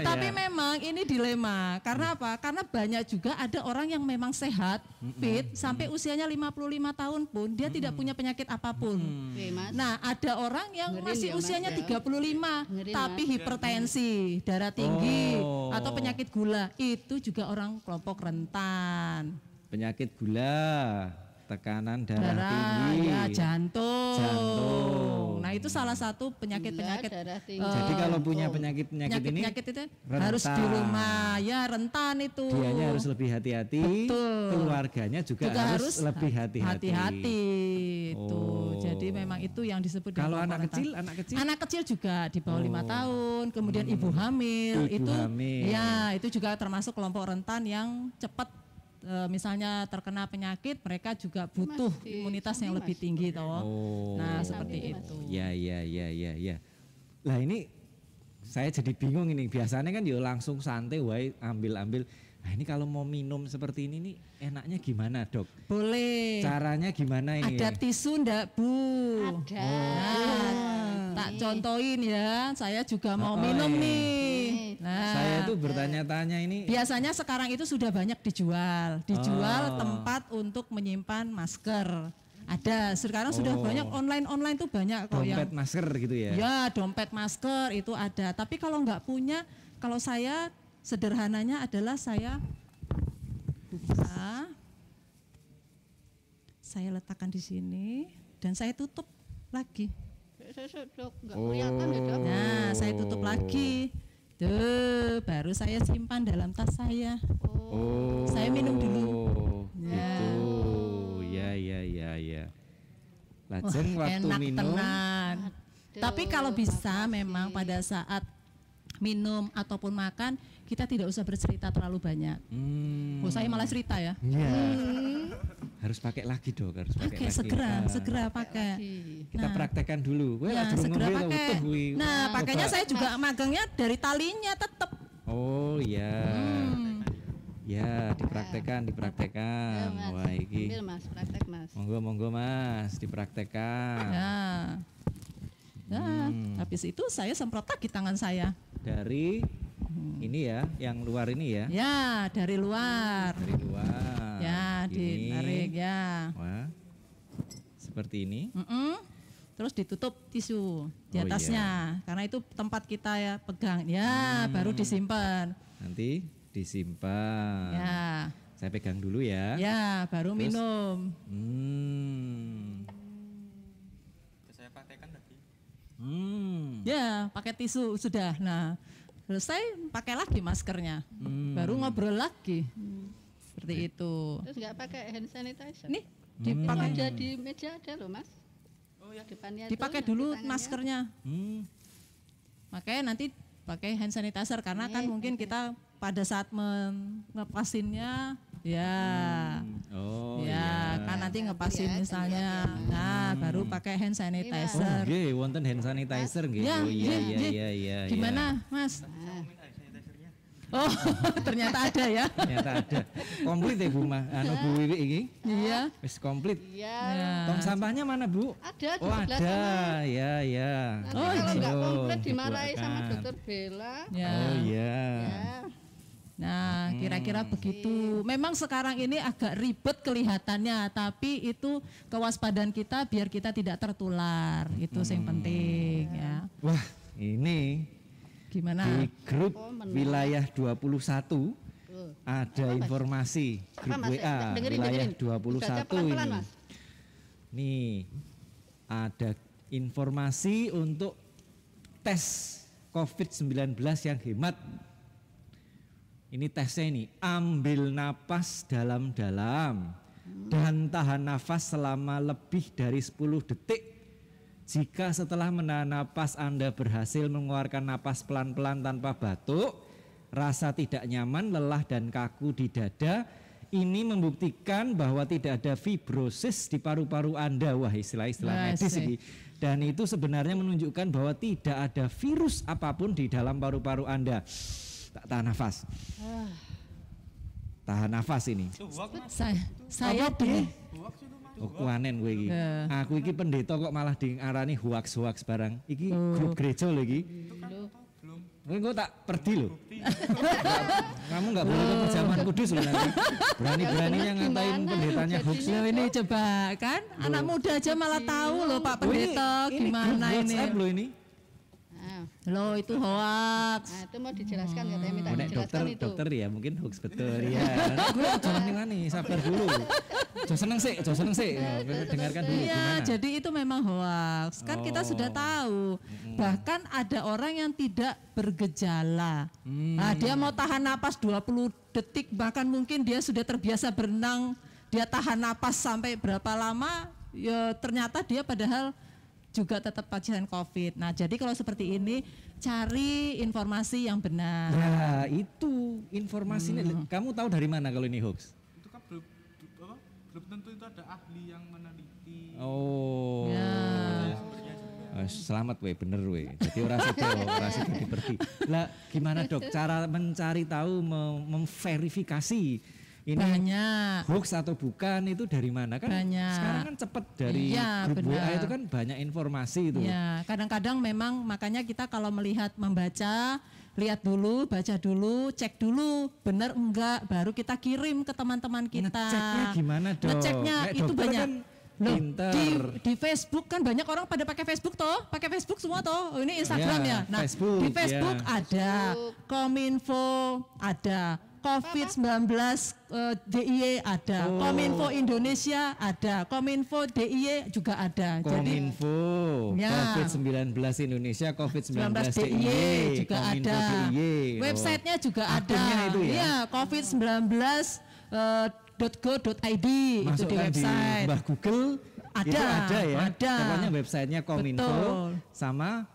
Tapi Ya. memang ini dilema. Karena apa? Karena banyak juga ada orang yang memang sehat, fit, sampai usianya 55 tahun pun dia tidak punya penyakit apapun. Oke, Mas. Nah, ada orang yang Dengerin masih ya, Mas, usianya ya. 35 Dengerin, tapi Mas. hipertensi, darah tinggi Oh. atau penyakit gula, itu juga orang kelompok rentan. Penyakit gula, tekanan darah tinggi. ya jantung. Jantung. Nah, itu salah satu penyakit-penyakit Gula, darah tinggi. Jadi kalau punya penyakit-penyakit ini penyakit itu rentan. harus di rumah. Ya, rentan itu. dianya harus lebih hati-hati, Betul. keluarganya juga, harus lebih hati-hati. Hati-hati itu. Oh. Jadi memang itu yang disebut dengan Kalau kelompok anak rentan. kecil, anak kecil Anak kecil juga di bawah 5 tahun, kemudian ibu hamil, Ibu itu hamil. ya itu juga termasuk kelompok rentan yang cepat misalnya terkena penyakit, mereka juga butuh di imunitas yang samping, lebih Mas. tinggi toh. Oh. Nah, Samping, seperti Mas. itu. Ya. Lah ini saya jadi bingung ini. Biasanya kan ya langsung santai wae ambil-ambil. Nah ini kalau mau minum seperti ini nih enaknya gimana, Dok? Boleh. Caranya gimana ini? Ada tisu ndak, Bu? Ada. Nah, tak contohin ya. Saya juga mau minum nih. Nah, Saya tuh bertanya-tanya ini. biasanya sekarang itu sudah banyak dijual tempat untuk menyimpan masker. Ada. Sekarang sudah banyak online tuh banyak kok yang Dompet masker gitu ya? ya dompet masker itu ada. Tapi kalau nggak punya, kalau saya sederhananya adalah saya buka, saya letakkan di sini dan saya tutup lagi. Dok, nggak kelihatan ya, Dok. Nah, saya tutup lagi. Tuh, baru saya simpan dalam tas saya. Oh. Saya minum dulu. Ya. Gitu. Ya. Lajeng waktu Enak minum. tenan. Tapi kalau bisa memang pada saat minum ataupun makan kita tidak usah bercerita terlalu banyak. Oh, saya malah cerita ya. Iya. Harus pakai lagi, Dok, harus pakai Oke, lagi. segera pakai. Kita praktekkan dulu. Weh, Nah, lagi segera ngombe tau, pakai. utuh kuwi. Nah, pakainya Coba. saya juga magangnya dari talinya tetap. Oh iya. Ya, dipraktekan. Ya, Mas. Wah, iki. Ambil, Mas, praktek, Mas. Monggo Mas, dipraktekan. Ya. Nah, habis itu saya semprot lagi tangan saya. Dari ini ya, yang luar ini ya. Ya, dari luar. Dari luar. Ya, Gini. ditarik ya. Wah. Seperti ini. Terus ditutup tisu di Oh, atasnya, karena itu tempat kita ya pegang. Ya, baru disimpan. Nanti disimpan. Ya, Saya pegang dulu ya. ya, baru Terus? minum. Saya praktekkan tadi. Ya, pakai tisu sudah. Nah, selesai pakai lagi maskernya. Baru ngobrol lagi. Seperti itu. Terus nggak pakai hand sanitizer? Nih, Itu dipakai ada di meja ada loh, Mas. Oh ya, depannya itu dipakai nanti dulu tangannya. maskernya. Makanya nanti pakai hand sanitizer karena kan mungkin kita pada saat ngepasinnya ya. Oh Ya, kan nanti ngepasin misalnya. Nah, baru pakai hand sanitizer. Nggih, wonten hand sanitizer nggih. Ya, Oh iya nggih, nggih. iya. Gimana, Mas? Oh, ternyata ada ya. Ternyata ada. Komplit ya Bu anu Bu Wiwi iki. Iya. Wis komplit. Iya. Ya. Tong sampahnya mana, Bu? Ada di Oh, sebelah ada. sana. Ya. Nanti kalau nggak Oh, komplit dimarahi sama dikeluarkan. dokter Bella. Ya. Oh iya. Ya. Nah, kira-kira begitu. Memang sekarang ini agak ribet kelihatannya, tapi itu kewaspadaan kita biar kita tidak tertular. Itu yang penting ya. Wah, ini Gimana? di grup wilayah 21 Tuh. ada informasi grup Mas? WA Dengerin, wilayah dengerin. 21 Dibaca pelan-pelan, ini. Mas. Nih, ada informasi untuk tes COVID-19 yang hemat. Ini tesnya ini, ambil napas dalam-dalam dan tahan nafas selama lebih dari 10 detik. Jika setelah menahan napas Anda berhasil mengeluarkan napas pelan-pelan tanpa batuk, rasa tidak nyaman, lelah dan kaku di dada, ini membuktikan bahwa tidak ada fibrosis di paru-paru Anda. Wah, istilah-istilah medis ini. Dan itu sebenarnya menunjukkan bahwa tidak ada virus apapun di dalam paru-paru Anda. Tak tahan nafas. Tahan nafas ini. Saya dulu. Oh, kuanen kowe iki. Ya. Aku iki pendeta kok malah diarani hoax barang. Iki grup gereja lho iki. Kowe kok tak perdi lho. Kamu enggak boleh ke perjamuan kudus lho nanti. Berani-beraninya ngatain pendetanya hoax. Loh, ini coba kan anak muda aja malah tahu loh Pak Pendeta gimana grup ini. WhatsApp lho ini. Nah, Loh, itu hoax. nah, itu mau dijelaskan katanya minta Oh, nek dijelaskan itu. dokter ya mungkin hoax betul ya. Gue jangan nih sabar dulu. Jangan seneng sih. Dengarkan dulu Iya, gimana. jadi itu memang hoax. Kan kita sudah tahu. Bahkan ada orang yang tidak bergejala. Nah, dia mau tahan napas 20 detik, bahkan mungkin dia sudah terbiasa berenang, dia tahan napas sampai berapa lama, ya ternyata dia padahal juga tetap pasien COVID. Nah, jadi kalau seperti ini cari informasi yang benar. Ya, itu informasinya. Kamu tahu dari mana kalau ini hoax? Itu kan belum tentu itu ada ahli yang meneliti. Oh. Ya. Sumbernya juga. Selamat we, bener we. Jadi ora sida dipergi. Lah gimana Dok cara mencari tahu memverifikasi ini Banyak. hoax atau bukan itu dari mana kan? Banyak. Sekarang kan cepat dari Iya, grup WA benar. itu kan banyak informasi itu. Ya, kadang-kadang memang makanya kita kalau melihat membaca, lihat dulu, baca dulu, cek dulu, benar enggak, baru kita kirim ke teman-teman kita. Ngeceknya gimana Dok? Ngeceknya Nek itu dokter banyak. kan Loh, pinter. di Facebook kan banyak orang pada pakai Facebook toh, pakai Facebook semua toh. Oh, ini Instagram Ya, ya. Nah, Facebook, di Facebook ya. ada, Kominfo ada, COVID-19 DIY ada, Oh. Kominfo Indonesia ada, Kominfo DIY juga ada. Jadi Kominfo, Ya. COVID-19 Indonesia, COVID-19 19 DIY, DIY juga Kominfo ada. DIY. Websitenya juga ada. Akunnya itu ya? Iya, covid19.go.id itu Masukkan di website. Mbah Google Ada, itu ada ya. ada. Pokoknya websitenya Kominfo Betul. sama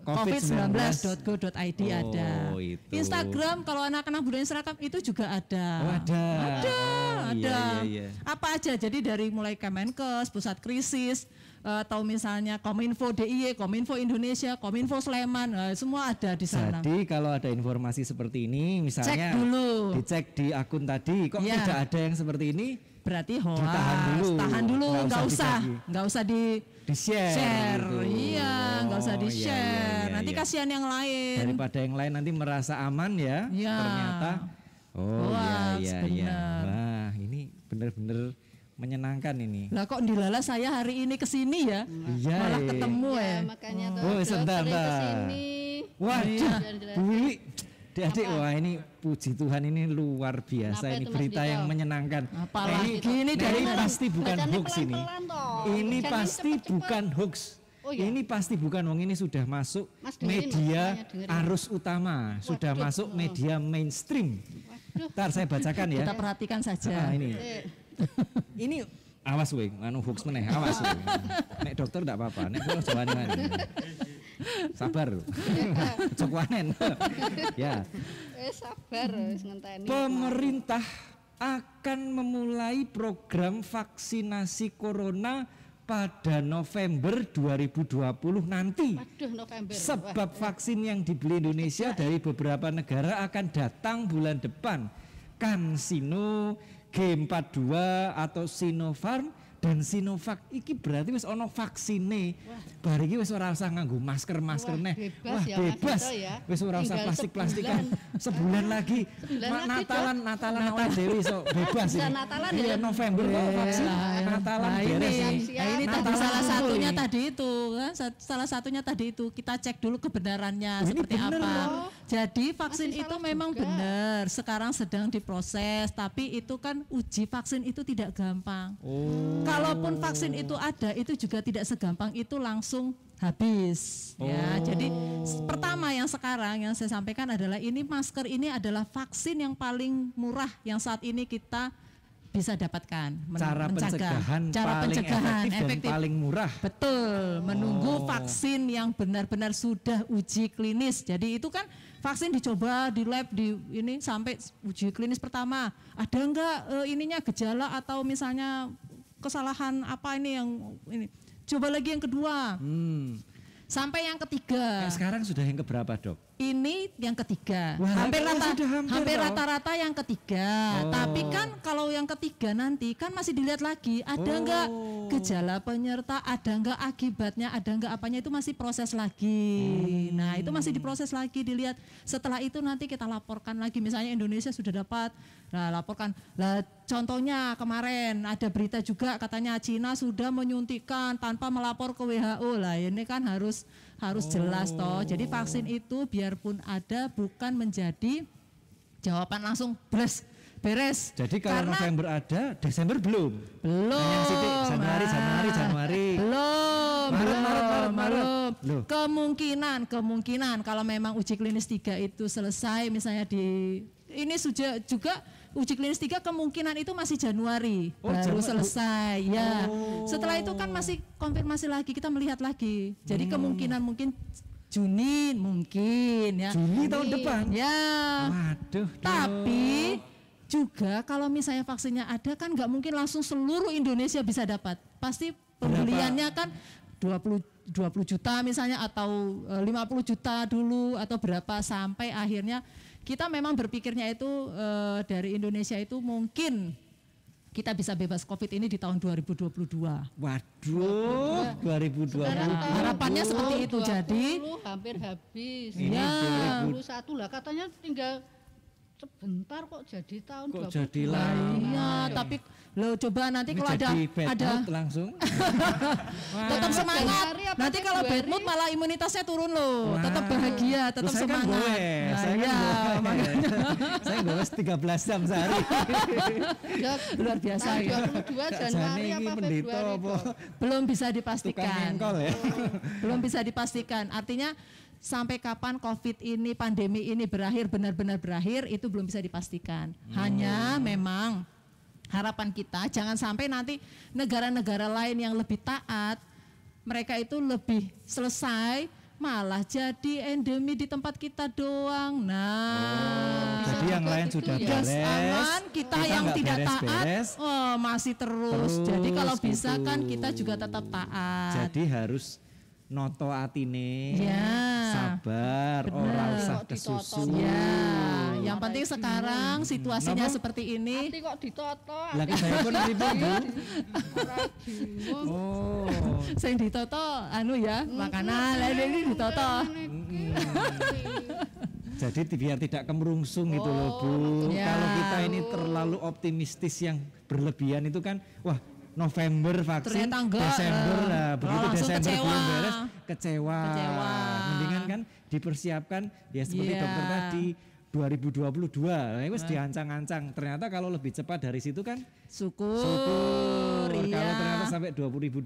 covid19.go.id Oh, ada. itu. Instagram kalau anak-anak budaya Instagram itu juga ada. Oh, ada. Ada, Oh, ada. iya. Apa aja? Jadi dari mulai Kemenkes, Pusat Krisis, atau misalnya Kominfo DIY, Kominfo Indonesia, Kominfo Sleman, semua ada di sana. Jadi kalau ada informasi seperti ini misalnya Cek dulu. dicek di akun tadi kok Iya. tidak ada yang seperti ini Berarti hoax. Ditahan dulu. Tahan dulu, Nggak nggak usah usah, dibagi. nggak usah di-share. share. gitu. Iya, nggak usah Oh, di iya, share. iya, Nanti iya. kasihan yang lain. Daripada yang lain nanti merasa aman ya. Iya. Ternyata oh Hoax, iya. benar. Wah, ini benar-benar menyenangkan ini. Lah kok dilala saya hari ini kesini ya, Iya. malah iya. ketemu Ya, ya. makanya tuh Oh, Dok, sebentar, sering Mbak. kesini. Waduh, Iya. Bu Lili, adik-adik, wah ini puji Tuhan ini luar biasa Kenapa ini itu, Mas berita Dito? yang menyenangkan. Apalagi Nah, ini dari ini mana? pasti bukan Bacanya hoax ini. pelan-pelan toh. Ini Jangan pasti cepet-cepet. bukan hoax. Oh, iya? Ini pasti bukan wong ini sudah masuk Mas, dengerin, media Mas, dengerin. arus utama, sudah Waduh. masuk media mainstream. Ntar saya bacakan ya. Kita perhatikan saja. Ini. Eh, Ini awas weh, anu hoax meneh, awas weh. Nek dokter enggak apa-apa, nek kula jawani. Sabar. Cok wanen. Ya. sabar wis ngenteni. Pemerintah akan memulai program vaksinasi corona pada November 2020 nanti. Waduh November. Sebab vaksin yang dibeli Indonesia dari beberapa negara akan datang bulan depan. CanSino, G42 atau Sinopharm dan Sinovac iki berarti wis ono vaksine. Bar iki wis ora usah nganggo masker neh. Bebas Wah, ya, Mas bebas. Dito ya. Wis ora usah Tinggal plastik-plastikan. Sebulan lagi. Sebulan lagi, Natalan awal dhewe iso bebas Bisa ini. Natalan Iya, ya? November kok vaksin. Natalan Nah, beres. ini, Siap-siap. nah, ini tadi Natalan salah dulu satunya ini. tadi itu kan, salah satunya tadi itu kita cek dulu kebenarannya Ini seperti bener apa. loh. Jadi vaksin Masih itu salah memang juga. benar, sekarang sedang diproses, tapi itu kan uji vaksin itu tidak gampang. Oh. Kalaupun vaksin itu ada, itu juga tidak segampang itu langsung habis. Ya, jadi pertama yang sekarang yang saya sampaikan adalah ini masker ini adalah vaksin yang paling murah yang saat ini kita bisa dapatkan. Cara pencegahan paling efektif dan paling murah. Betul, menunggu vaksin yang benar-benar sudah uji klinis. Jadi itu kan vaksin dicoba di lab di ini sampai uji klinis pertama. Ada enggak ininya gejala atau misalnya kesalahan apa ini yang ini. Coba lagi yang kedua. Sampai yang ketiga. Sekarang sudah yang keberapa, Dok? Ini yang ketiga. Wah, hampir kan sudah hampir hampir toh. rata-rata yang ketiga. Oh. Tapi kan kalau yang ketiga nanti kan masih dilihat lagi ada enggak gejala penyerta, ada enggak akibatnya, ada enggak apanya itu masih proses lagi. Nah, itu masih diproses lagi dilihat. Setelah itu nanti kita laporkan lagi misalnya Indonesia sudah dapat. Nah, laporkan. Lah contohnya kemarin ada berita juga katanya Cina sudah menyuntikkan tanpa melapor ke WHO. Lah ini kan harus jelas toh. Jadi vaksin itu biarpun ada bukan menjadi jawaban langsung beres. Jadi kalau Karena November ada, Desember belum. belum. Yang Siti, Januari. Maret. Loh. Kemungkinan kalau memang uji klinis 3 itu selesai misalnya ini sudah juga uji klinis 3 kemungkinan itu masih Januari Oh, baru Januari. selesai ya. Setelah itu kan masih konfirmasi lagi, kita melihat lagi. Jadi kemungkinan mungkin Juni mungkin ya. Juni tahun depan. Ya. Waduh. Tapi juga kalau misalnya vaksinnya ada kan nggak mungkin langsung seluruh Indonesia bisa dapat. Pasti pembeliannya kan 20 20 juta misalnya atau 50 juta dulu atau berapa sampai akhirnya kita memang berpikirnya itu dari Indonesia itu mungkin kita bisa bebas COVID ini di tahun 2022. Waduh, 2020. Harapannya seperti itu. Jadi hampir habis. Ini ya 2021 lah katanya tinggal sebentar kok jadi tahun Kok 2022. jadi lagi? iya, tapi lo coba nanti Ini kalau jadi bad ada mood langsung. tetap semangat. Januari apa Nanti kalau bad Februari? mood malah imunitasnya turun loh. Tetap bahagia, tetap Saya kan semangat. goes, Nah, saya kan iya, goes. Saya goes 13 jam sehari. Ya, luar biasa tahun ya. 22 Jane Januari iki apa pendeta Februari apa Dok? Belum bisa tukang dipastikan. engkol ya. Belum bisa dipastikan. Artinya sampai kapan COVID ini, pandemi ini berakhir, benar-benar berakhir, itu belum bisa dipastikan. Hanya memang harapan kita jangan sampai nanti negara-negara lain yang lebih taat, mereka itu lebih selesai, malah jadi endemi di tempat kita doang. Nah, Jadi yang lain Gitu sudah ya. gas beres. aman, kita yang nggak tidak beres-beres. taat, oh masih terus. Jadi kalau Terus bisa gitu. kan kita juga tetap taat. Jadi harus noto atine, Ya. sabar, Bener. ora usah Kok ditoto. kesusu. Ya, yang Ora penting bingung. sekarang situasinya Napa? seperti ini. Ati kok ditoto. Lagi saya pun ribut Bu. Ora bingung. Oh, Sing ditoto anu ya, makanan lain ini ditoto. jadi biar tidak kemerungsung gitu loh Bu. Ya. Kalau kita ini terlalu optimistis yang berlebihan itu kan, wah November vaksin, Ternyata enggak, Desember lah, begitu langsung Desember kecewa. belum beres, kecewa. Kecewa. Mendingan kan dipersiapkan ya seperti Iya. dokter tadi 2022, nah, itu diancang-ancang. Ternyata kalau lebih cepat dari situ kan Syukur, syukur. iya. Kalau ternyata sampai 2022,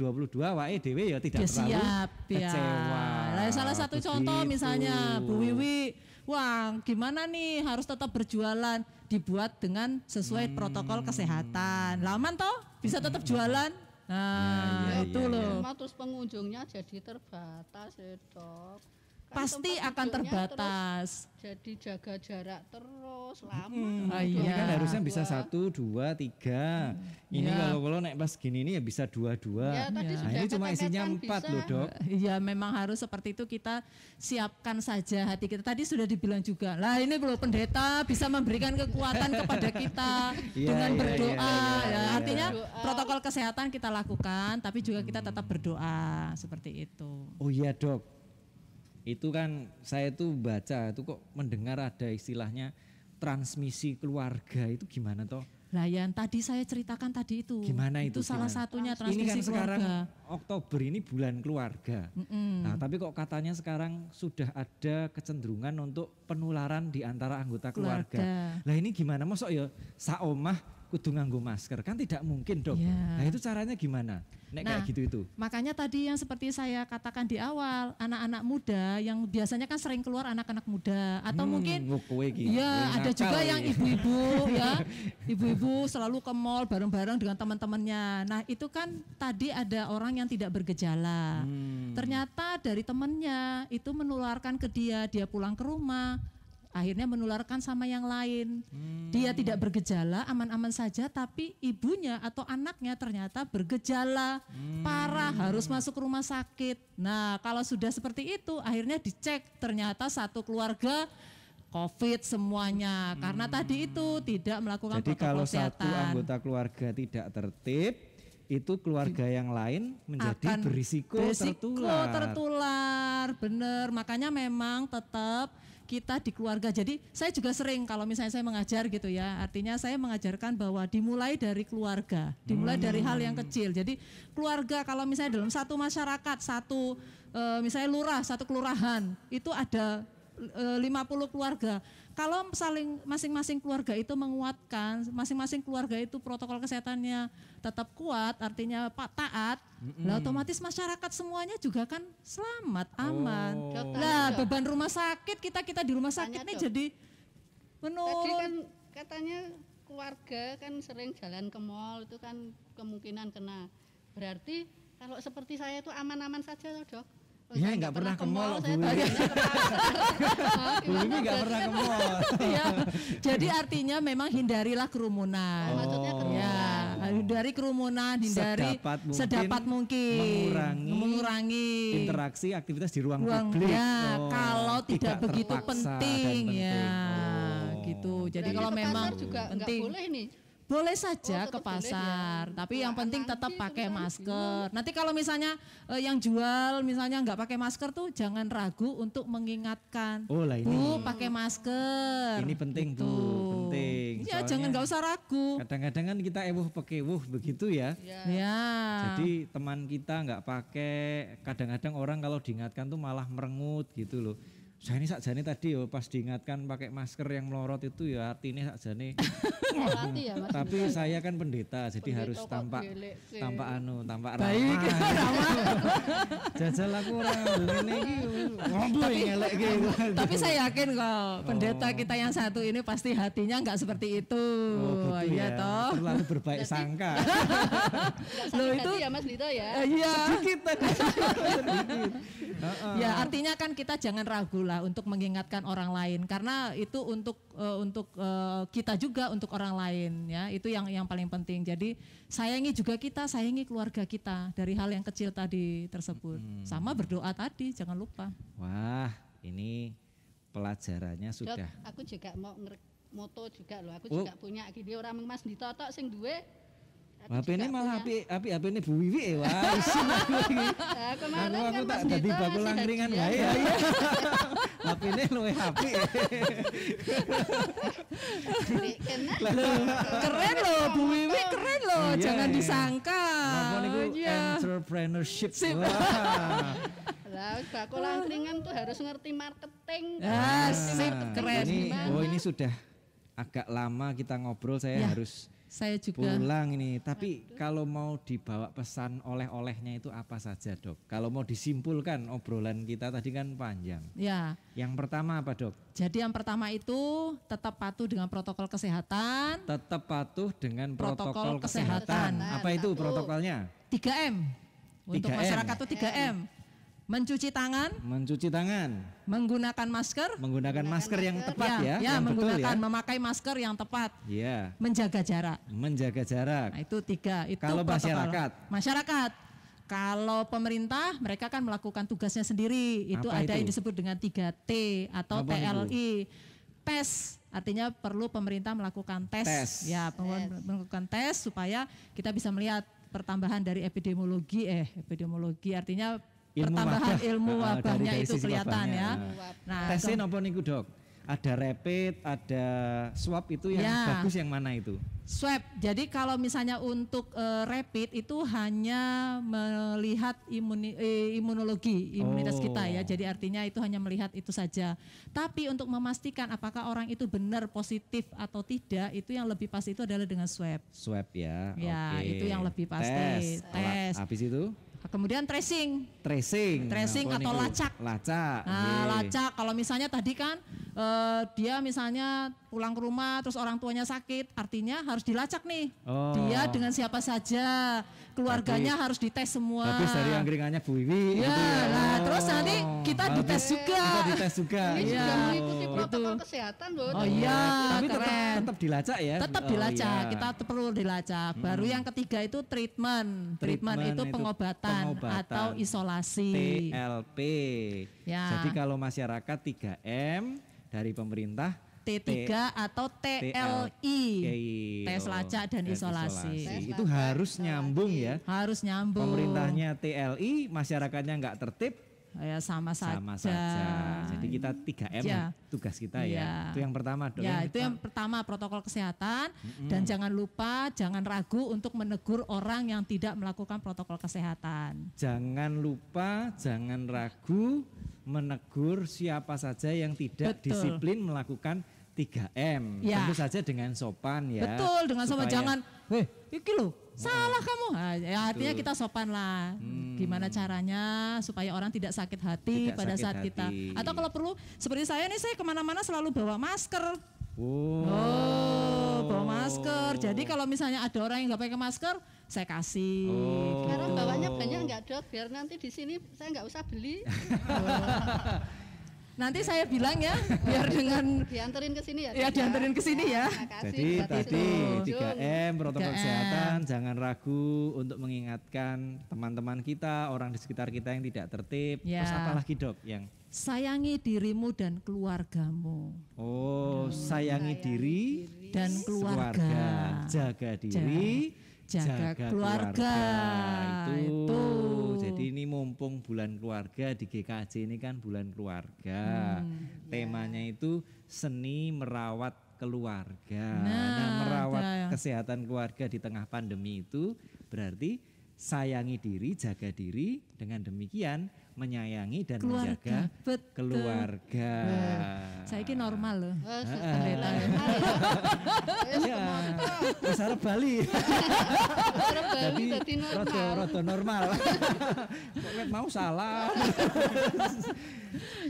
wae dewe ya tidak Ya terlalu siap ya. kecewa. Nah, salah satu contoh Begitu. misalnya Bu Wiwi, wah gimana nih harus tetap berjualan, dibuat dengan sesuai protokol kesehatan. Laman toh bisa tetap jualan. Nah, iya, itu iya, loh. Cuma terus pengunjungnya jadi terbatas ya Dok. Kan Pasti tempat akan duduknya terbatas. terus jadi jaga jarak terus lama. Ah, Ini iya. kan harusnya bisa 1, 2, 3. Ini Iya. kalau naik pas gini ini ya bisa 2. Ya, tadi Nah, sudah ini cuma kata-kata isinya 4 bisa. loh Dok. Iya memang harus seperti itu, kita siapkan saja hati kita. Tadi sudah dibilang juga, lah ini belum pendeta bisa memberikan kekuatan kepada kita Iya, dengan iya, berdoa. iya, Ya, iya. artinya Berdoa. protokol kesehatan kita lakukan, tapi juga kita tetap berdoa seperti itu. Oh iya Dok, itu kan saya tuh baca itu kok mendengar ada istilahnya transmisi keluarga, itu gimana toh? Lah yang tadi saya ceritakan tadi itu. Gimana itu, salah gimana? satunya Ini transmisi kan sekarang keluarga. Oktober ini bulan keluarga. Nah, tapi kok katanya sekarang sudah ada kecenderungan untuk penularan di antara anggota keluarga. Keluarga. Lah ini gimana? Mosok ya saomah kudu nganggo masker, kan tidak mungkin Dok. Iya. Nah itu caranya gimana? Nek Nah, kayak gitu itu. Makanya tadi yang seperti saya katakan di awal, anak-anak muda yang biasanya kan sering keluar anak-anak muda atau mungkin kowe iki. iya, ada Nakal juga iki. yang ibu-ibu ya, ibu-ibu selalu ke mall bareng-bareng dengan teman-temannya. Nah itu kan tadi ada orang yang tidak bergejala. Ternyata dari temannya itu menularkan ke dia pulang ke rumah, akhirnya menularkan sama yang lain. Dia tidak bergejala, aman-aman saja, tapi ibunya atau anaknya ternyata bergejala parah, harus masuk rumah sakit. Nah kalau sudah seperti itu, akhirnya dicek, ternyata satu keluarga COVID semuanya, karena tadi itu tidak melakukan Jadi protokol kalau kesehatan. satu anggota keluarga tidak tertib, itu keluarga yang lain menjadi Akan berisiko tertular. Bener, makanya memang tetap kita di keluarga. Jadi saya juga sering kalau misalnya saya mengajar gitu ya, artinya saya mengajarkan bahwa dimulai dari keluarga, dimulai dari hal yang kecil. Jadi keluarga kalau misalnya dalam satu masyarakat, misalnya lurah, satu kelurahan, itu ada 50 keluarga. Kalau saling masing-masing keluarga itu menguatkan, masing-masing keluarga itu protokol kesehatannya tetap kuat, artinya taat, lah otomatis masyarakat semuanya juga kan selamat, aman. Dok, Lah tanya, Dok. beban rumah sakit kita di rumah sakit Tanya, nih Dok. jadi Tadi menurun. kan katanya keluarga kan sering jalan ke mall, itu kan kemungkinan kena. Berarti kalau seperti saya itu aman-aman saja loh Dok. Oh, Iya, saya nggak pernah ke mall, saya Bu. biasanya ke pasar. Bu Wiwi nggak pernah ke mall. Ya, jadi artinya memang hindarilah kerumunan. Maksudnya kerumunan. Ya, Hindari kerumunan, hindari sedapat mungkin mengurangi interaksi aktivitas di ruang publik. Ya, kalau tidak begitu terpaksa penting dan ya. Oh. Gitu. Jadi Berarti kalau ke memang pasar juga nggak penting boleh nih. boleh saja Oh, ke tetap boleh pasar, ya. tapi Wah, yang penting nanti tetap pakai teman-teman masker. Nanti kalau misalnya yang jual misalnya nggak pakai masker tuh jangan ragu untuk mengingatkan. Oh lah ini. Bu, pakai masker. Ini penting Gitu. Bu, penting. Ya Soalnya jangan nggak usah ragu. Kadang-kadang kan kita pekewuh begitu ya. Ya. Jadi teman kita nggak pakai, kadang-kadang orang kalau diingatkan tuh malah merengut gitu loh. Saya ini sakjane tadi yo pas diingatkan pakai masker yang melorot itu ya artinya sakjane. Melatih ya Mas. Tapi saya kan pendeta jadi Pendeta harus kok tampak gelek sih. tampak Baik. ramah. Jajal aku orang ngene iki ngombo ngelek gitu. Tapi saya yakin kok pendeta kita yang satu ini pasti hatinya nggak seperti itu. Oh, gitu Iya ya. toh. Terlalu berbaik sangka. Nggak Loh, sakit itu- hati ya Mas Dito ya. Iya. Sedikit tadi. Sedikit. Ya artinya kan kita jangan ragu lah untuk mengingatkan orang lain karena itu untuk kita juga untuk orang lain ya itu yang paling penting. Jadi sayangi juga kita, sayangi keluarga kita dari hal yang kecil tadi tersebut. Sama berdoa tadi jangan lupa. Wah, ini pelajarannya Dok, sudah. aku juga mau moto juga loh. Aku Oh. juga punya gini orang Mas Dito tok sing duwe. Aku HP ini juga malah punya. HP ini Bu Wiwi wah. Isin aku iki. Nah, kemarin Aku kan tak Mas dadi Dito bakul ngasih angkringan hadiah. wae ya. HP ini luwe HP. Kena. Keren loh Bu Wiwi, keren loh, Iya, jangan iya. disangka. Napa niku Iya. entrepreneurship. Sip. Wah. Lah bakul angkringan tuh harus ngerti marketing. Ah, Ngerti sip, marketing keren. gimana. Ini sudah agak lama kita ngobrol, saya Ya, harus Saya juga. pulang ini. Tapi kalau mau dibawa pesan oleh-olehnya itu apa saja, Dok? Kalau mau disimpulkan obrolan kita tadi kan panjang. Ya. Yang pertama apa, Dok? Jadi yang pertama itu tetap patuh dengan protokol kesehatan. Tetap patuh dengan Protokol protokol kesehatan. kesehatan. Apa itu Satu. protokolnya? 3M. Untuk 3M. masyarakat itu 3M. Mencuci tangan, Mencuci tangan, menggunakan masker, menggunakan masker yang tepat ya, ya yang betul menggunakan ya. memakai masker yang tepat, Iya, menjaga jarak. menjaga jarak. Nah, itu 3. Itu Kalau protokol. masyarakat? Masyarakat. Kalau pemerintah mereka kan melakukan tugasnya sendiri. Itu Apa ada itu? yang disebut dengan 3T atau Apa itu? TLI. PES artinya perlu pemerintah melakukan tes. Tes. Ya, melakukan tes supaya kita bisa melihat pertambahan dari epidemiologi artinya Ilmu pertambahan wabah. ilmu Dari wabahnya itu sisi kelihatan wabahnya. ya. Nah, Tesnya apa niku, Dok? Ada rapid, ada swab itu yang Ya. bagus yang mana itu? swab. Jadi kalau misalnya untuk rapid itu hanya melihat imunologi, imunitas kita ya. Oh. Jadi artinya itu hanya melihat itu saja. Tapi untuk memastikan apakah orang itu benar positif atau tidak, itu yang lebih pasti itu adalah dengan swab. Swab ya. Ya, Oke. itu yang lebih pasti. Tes. Habis itu Kemudian tracing. tracing. Tracing Apa atau niku? lacak. Lacak. Nah, nggih. lacak kalau misalnya tadi kan dia misalnya pulang ke rumah terus orang tuanya sakit, artinya harus dilacak nih. Oh. Dia dengan siapa saja, keluarganya harus dites semua. Habis dari angkringannya Bu Wiwi. Ya, gitu nah Oh. terus nanti kita Habis dites juga. Kita dites juga. Ini Iya. sudah mengikuti Oh. protokol kesehatan loh. Oh iya, Tapi keren. tetap dilacak ya. Tetap Oh, dilacak, iya. kita perlu dilacak. Baru yang ketiga itu treatment. Treatment itu pengobatan atau isolasi. TLP. Ya. Jadi kalau masyarakat 3M dari pemerintah T3 atau TLI. Tes lacak dan isolasi. Tes Itu lacak, harus nyambung ya. Harus nyambung. Pemerintahnya TLI, masyarakatnya nggak tertib, Ya sama saja. sama saja. Jadi kita 3M Ya. tugas kita Iya. ya. Itu yang pertama, Dok. Ya, itu yang pertama protokol kesehatan dan jangan lupa jangan ragu untuk menegur orang yang tidak melakukan protokol kesehatan. Jangan lupa, jangan ragu menegur siapa saja yang tidak Betul. disiplin melakukan 3M. Ya. Tentu saja dengan sopan ya. Betul, dengan sopan, supaya- jangan iki lo salah kamu. Nah, ya, artinya Betul. kita sopan lah. Gimana caranya supaya orang tidak sakit hati Tidak pada sakit saat kita. hati. Atau kalau perlu seperti saya nih, saya kemana-mana selalu bawa masker. Oh. Bawa masker. Jadi kalau misalnya ada orang yang nggak pakai masker, saya kasih. Oh. Sekarang bawanya banyak nggak Dok? Biar nanti di sini saya nggak usah beli. Nanti saya bilang ya, biar dengan Dianterin ke sini ya. Ya, Dok, dianterin ke sini ya. Makasih, Jadi Bapak tadi Ibu. 3M protokol 3M. kesehatan, jangan ragu untuk mengingatkan teman-teman kita, orang di sekitar kita yang tidak tertib. Ya. Terus apa lagi dok yang sayangi dirimu dan keluargamu sayangi diri dan keluarga. jaga diri, Jaga keluarga. Itu. Jadi ini mumpung bulan keluarga di GKJ ini kan bulan keluarga. Temanya itu seni merawat keluarga. Nah, merawat ada. kesehatan keluarga di tengah pandemi itu berarti sayangi diri, jaga diri, dengan demikian menyayangi dan Keluarga, menjaga betul. keluarga. Saya ini normal loh. Oh, Pendeta. Ya, wis arep Bali. Arep Bali dadi normal. Rada normal. Kok nek mau salah.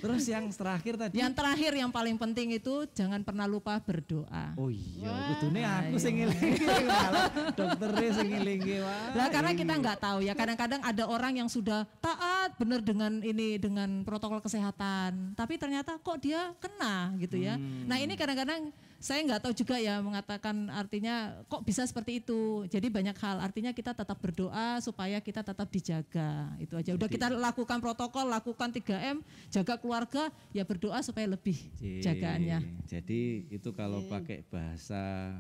Terus yang terakhir tadi. Yang terakhir yang paling penting itu jangan pernah lupa berdoa. Oh iya, kudune aku sing ngelingi malah doktere sing ngelingi wae. Lah karena kita nggak tahu ya, kadang-kadang ada orang yang sudah taat benar dengan protokol kesehatan, tapi ternyata kok dia kena gitu ya. Nah ini kadang-kadang saya nggak tahu juga ya mengatakan artinya kok bisa seperti itu. Jadi banyak hal, artinya kita tetap berdoa supaya kita tetap dijaga. Itu aja. Udah kita lakukan protokol, lakukan 3M, jaga keluarga, ya berdoa supaya lebih jagaannya. Jadi itu kalau pakai bahasa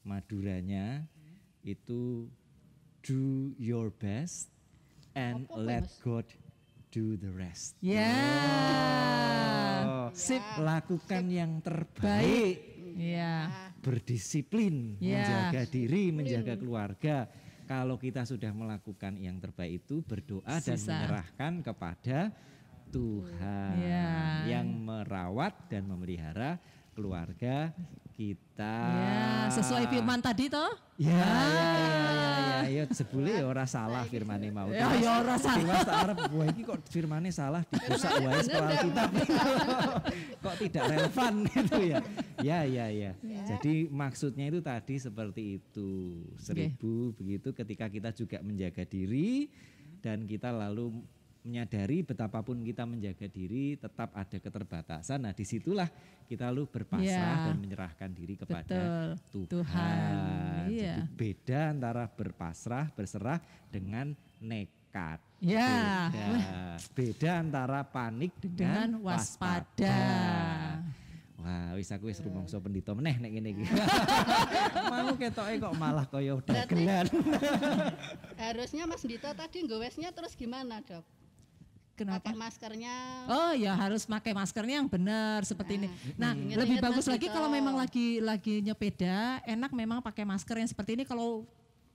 Maduranya itu do your best and Apa, let Mas? God do the rest. Ya. Sip, lakukan yang terbaik. Ya. Berdisiplin, Ya. menjaga diri, menjaga keluarga. Kalau kita sudah melakukan yang terbaik itu berdoa dan Sisa. menyerahkan kepada Tuhan Ya. yang merawat dan memelihara keluarga kita. Ya, sesuai firman tadi toh? Ya, sebule ya ora salah firmane mau. Ya, ya ora salah. Dewas tak arep wah iki kok firmane salah dibusak wae sekolah kita. Kok tidak relevan gitu ya. Ya. Jadi maksudnya itu tadi seperti itu. 1000 begitu ketika kita juga menjaga diri dan kita lalu menyadari betapapun kita menjaga diri tetap ada keterbatasan. Nah disitulah kita lalu berpasrah dan menyerahkan diri kepada Tuhan. Iya. Jadi beda antara berpasrah, berserah dengan nekat. Ya. Beda antara panik dengan waspada. Wah, wis aku wis rumangsa pendhita meneh nek ngene iki. Mau ketoke kok malah kaya dagelan. Harusnya Mas Dito tadi ngowesnya terus gimana, Dok? Kenapa? Pakai maskernya. Oh ya harus pakai maskernya yang benar seperti ini. Nah lebih Ingat-ingat bagus Mas lagi Dito. kalau memang lagi nyepeda, enak memang pakai masker yang seperti ini kalau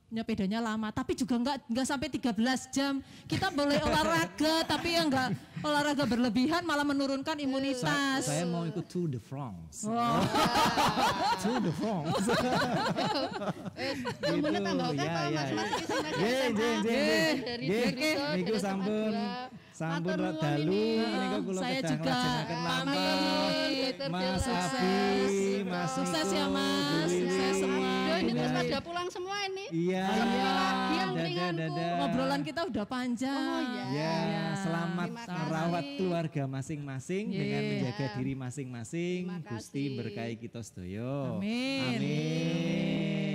nyepedanya lama. Tapi juga nggak sampai 13 jam. Kita boleh olahraga, tapi yang nggak olahraga berlebihan malah menurunkan imunitas. Saya mau ikut Tour de France. Wow. Tour de France. Ilmunya tambah oke ya, Pak, ya, Mas-mas ya. iki sing lagi Nggih, SMA. nggih, nggih. Dari Nggih, Brito, niku dari sampun SMA 2. sampun Matur rak nuwun dalu ini. niku kula Saya kedang juga lajengaken pamit. lampah. Mas Abi, Mas Sukses Niko, ya, Mas. Bu Wiwi. Sukses semua. Duh, ini terus Ya. pada pulang semua ini. Iya. Lagi yang Dadah, ringanku. dadah. Ngobrolan kita udah panjang. Oh, iya. Ya, selamat Terima kasih. merawat keluarga masing-masing dengan Iya. menjaga diri masing-masing. Terima Gusti kasih. berkahi kita sedaya. Amin. Amin.